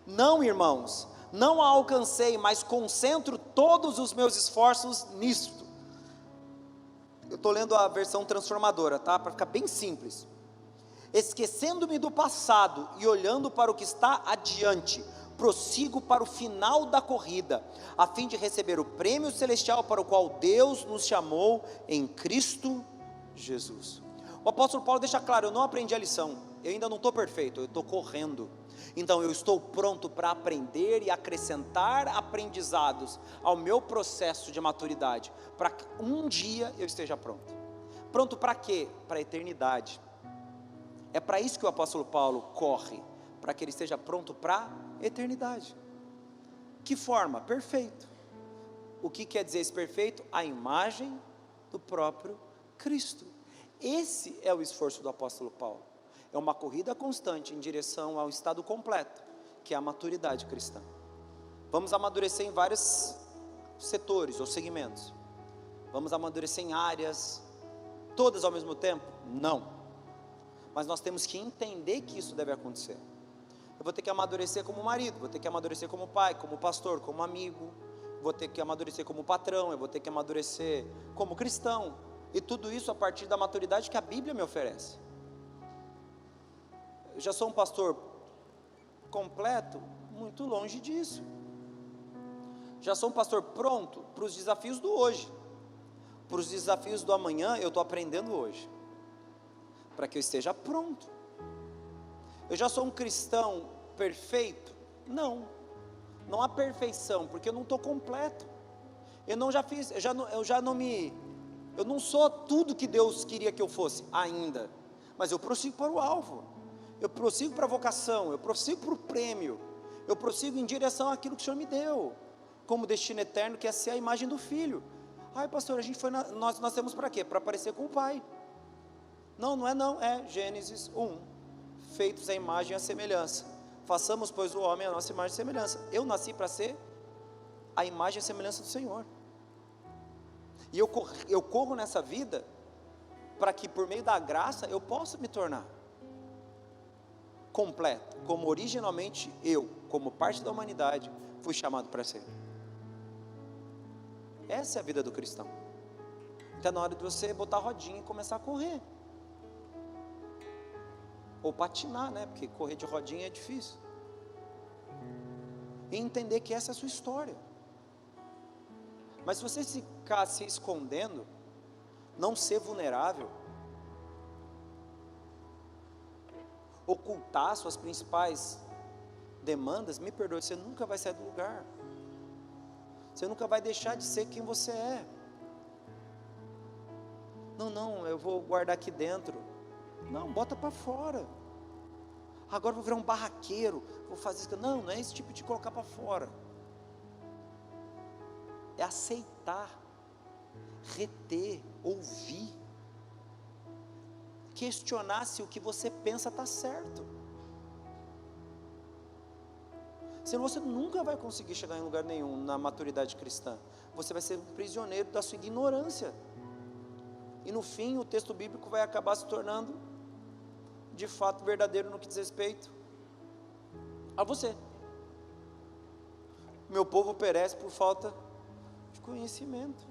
Não, irmãos, não a alcancei, mas concentro todos os meus esforços nisto. Eu estou lendo a versão transformadora, tá? Para ficar bem simples. Esquecendo-me do passado e olhando para o que está adiante, prossigo para o final da corrida, a fim de receber o prêmio celestial para o qual Deus nos chamou em Cristo Jesus. O apóstolo Paulo deixa claro, eu não aprendi a lição, eu ainda não estou perfeito, eu estou correndo. Então eu estou pronto para aprender e acrescentar aprendizados ao meu processo de maturidade, para que um dia eu esteja pronto. Pronto para quê? Para a eternidade. É para isso que o apóstolo Paulo corre, para que ele esteja pronto para a eternidade. Que forma? Perfeito. O que quer dizer esse perfeito? A imagem do próprio Cristo. Esse é o esforço do apóstolo Paulo. É uma corrida constante em direção ao estado completo, que é a maturidade cristã. Vamos amadurecer em vários setores ou segmentos. Vamos amadurecer em áreas, todas ao mesmo tempo? Não. Mas nós temos que entender que isso deve acontecer. Eu vou ter que amadurecer como marido, vou ter que amadurecer como pai, como pastor, como amigo, vou ter que amadurecer como patrão, eu vou ter que amadurecer como cristão. E tudo isso a partir da maturidade que a Bíblia me oferece. Eu já sou um pastor completo? Muito longe disso. Já sou um pastor pronto para os desafios do hoje. Para os desafios do amanhã, eu estou aprendendo hoje, para que eu esteja pronto. Eu já sou um cristão perfeito? Não, não há perfeição, porque eu não estou completo. Eu não sou tudo que Deus queria que eu fosse ainda, mas eu prossigo para o alvo. Eu prossigo para a vocação, eu prossigo para o prêmio, eu prossigo em direção àquilo que o Senhor me deu, como destino eterno, que é ser a imagem do Filho. Ai pastor, nós nascemos para quê? Para parecer com o Pai. Não é Gênesis 1, feitos à imagem e à semelhança, façamos pois o homem a nossa imagem e semelhança. Eu nasci para ser a imagem e a semelhança do Senhor, e eu corro nessa vida, para que por meio da graça, eu possa me tornar completo, como originalmente eu, como parte da humanidade, fui chamado para ser. Essa é a vida do cristão. Então é na hora de você botar a rodinha e começar a correr, ou patinar, né? Porque correr de rodinha é difícil. E entender que essa é a sua história. Mas se você ficar se escondendo, não ser vulnerável, ocultar suas principais demandas, me perdoe, você nunca vai sair do lugar. Você nunca vai deixar de ser quem você é. Não, eu vou guardar aqui dentro. Não, bota para fora. Agora eu vou virar um barraqueiro, vou fazer isso. Não é esse tipo de colocar para fora. É aceitar, reter, ouvir, questionar se o que você pensa está certo. Senão você nunca vai conseguir chegar em lugar nenhum na maturidade cristã. Você vai ser um prisioneiro da sua ignorância. E no fim o texto bíblico vai acabar se tornando de fato verdadeiro no que diz respeito a você. Meu povo perece por falta de conhecimento.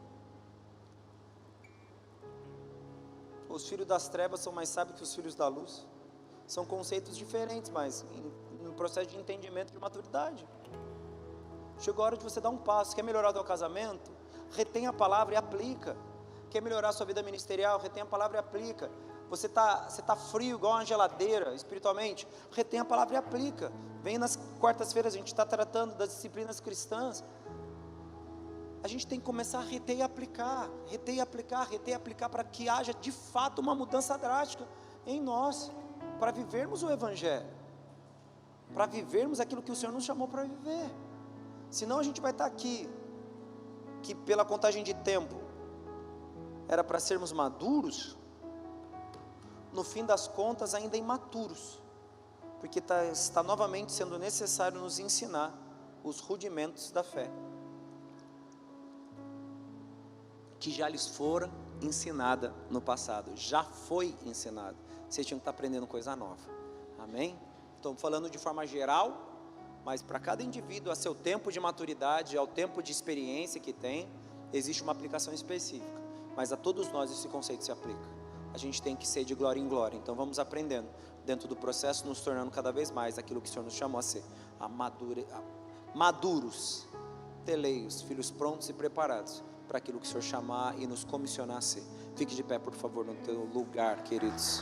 os filhos das trevas são mais sábios que os filhos da luz. São conceitos diferentes, mas no processo de entendimento de maturidade. Chegou a hora de você dar um passo. Quer melhorar o teu casamento? Retém a palavra e aplica. Quer melhorar a sua vida ministerial? Retém a palavra e aplica. Você tá frio igual uma geladeira espiritualmente? Retém a palavra e aplica. Vem nas quartas-feiras, a gente está tratando das disciplinas cristãs. A gente tem que começar a reter e aplicar, reter e aplicar, reter e aplicar, para que haja de fato uma mudança drástica em nós, para vivermos o Evangelho, para vivermos aquilo que o Senhor nos chamou para viver. Senão a gente vai estar aqui, que pela contagem de tempo, era para sermos maduros, no fim das contas ainda imaturos, porque está novamente sendo necessário nos ensinar os rudimentos da fé, que já lhes fora ensinada no passado, já foi ensinado, vocês tinham que estar aprendendo coisa nova, amém? Estou falando de forma geral, mas para cada indivíduo, a seu tempo de maturidade, ao tempo de experiência que tem, existe uma aplicação específica, mas a todos nós esse conceito se aplica. A gente tem que ser de glória em glória, então vamos aprendendo, dentro do processo, nos tornando cada vez mais aquilo que o Senhor nos chamou a ser, maduros, teleios, filhos prontos e preparados, para aquilo que o Senhor chamar e nos comissionar a ser. Fique de pé, por favor, no teu lugar, queridos.